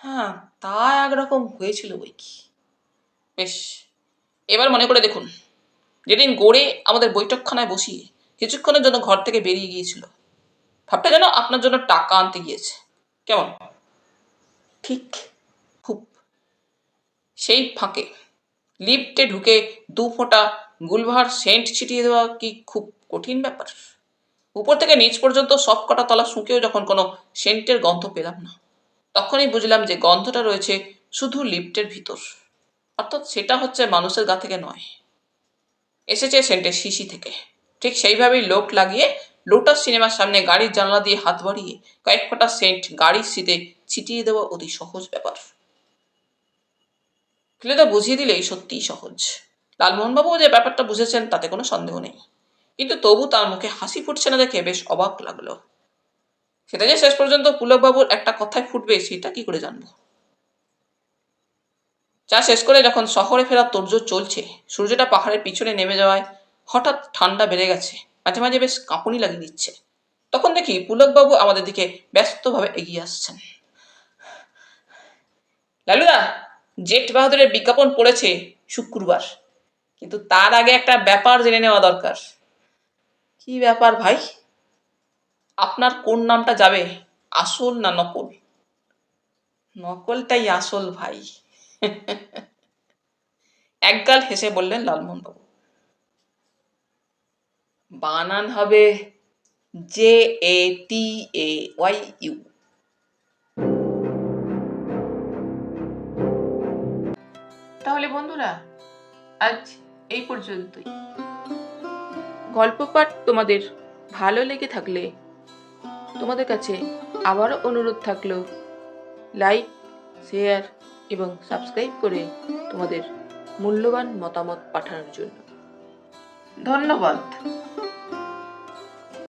হ্যাঁ, তা একরকম হয়েছিল বই কি। বেশ, এবার মনে করে দেখুন, যেদিন গোড়ে আমাদের বৈঠকখানায় বসিয়ে কিছুক্ষণের জন্য ঘর থেকে বেরিয়ে গিয়েছিল, ভাবটা যেন আপনার জন্য টাকা আনতে গিয়েছে। কেমন? ঠিক খুব। সেই ফাঁকে লিফটে ঢুকে 2 ফোঁটা গুলবাহার সেন্ট ছিটিয়ে দেওয়া কি খুব কঠিন ব্যাপার? উপর থেকে নিচ পর্যন্ত সব কটা তলা শুঁকেও যখন কোনো সেন্টের গন্ধ পেলাম না, তখনই বুঝলাম যে গন্ধটা রয়েছে শুধু লিফটের ভিতর, অর্থাৎ সেটা হচ্ছে মানুষের গা থেকে নয়, এসেছে সেন্টের শিশি থেকে। ঠিক সেইভাবেই লোক লাগিয়ে লোটাস সিনেমার সামনে গাড়ির জানলা দিয়ে হাত বাড়িয়ে কয়েক ফোঁটা সেন্ট গাড়ির সিটে ছিটিয়ে দেওয়া অতি সহজ ব্যাপার। ফেলুদা বুঝিয়ে দিলেই সত্যিই সহজ। লালমোহনবাবু যে ব্যাপারটা বুঝেছেন তাতে কোনো সন্দেহ নেই, কিন্তু তবু তার মুখে হাসি ফুটছে না দেখে বেশ অবাক লাগলো। সেটা যে শেষ পর্যন্ত পুলকবাবুর একটা কথায় ফুটবে সেটা কি করে জানবো? চা শেষ করে যখন শহরে ফেরার তোড়জোড় চলছে, সূর্যটা পাহাড়ের পিছনে নেমে যাওয়ায় হঠাৎ ঠান্ডা বেড়ে গেছে, মাঝে মাঝে বেশ কাঁপুনি লাগিয়ে দিচ্ছে, তখন দেখি পুলকবাবু আমাদের দিকে ব্যস্তভাবে এগিয়ে আসছেন। লালুদা, জেট বাহাদুরের বিজ্ঞাপন পড়েছে শুক্রবার, কিন্তু তার আগে একটা ব্যাপার জেনে নেওয়া দরকার। কি ব্যাপার ভাই? আপনার কোন নামটা যাবে, আসল না নকল? নকলটাই আসল ভাই। একগাল হেসে বললেন লালমোহনবাবু। বানান হবে JATAYU। তাহলে বন্ধুরা, আজ এই পর্যন্তই। গল্প পাঠ তোমাদের ভালো লেগে থাকলে তোমাদের কাছে আবারও অনুরোধ থাকলো, লাইক, শেয়ার এবং সাবস্ক্রাইব করে তোমাদের মূল্যবান মতামত পাঠানোর জন্য। ধন্যবাদ।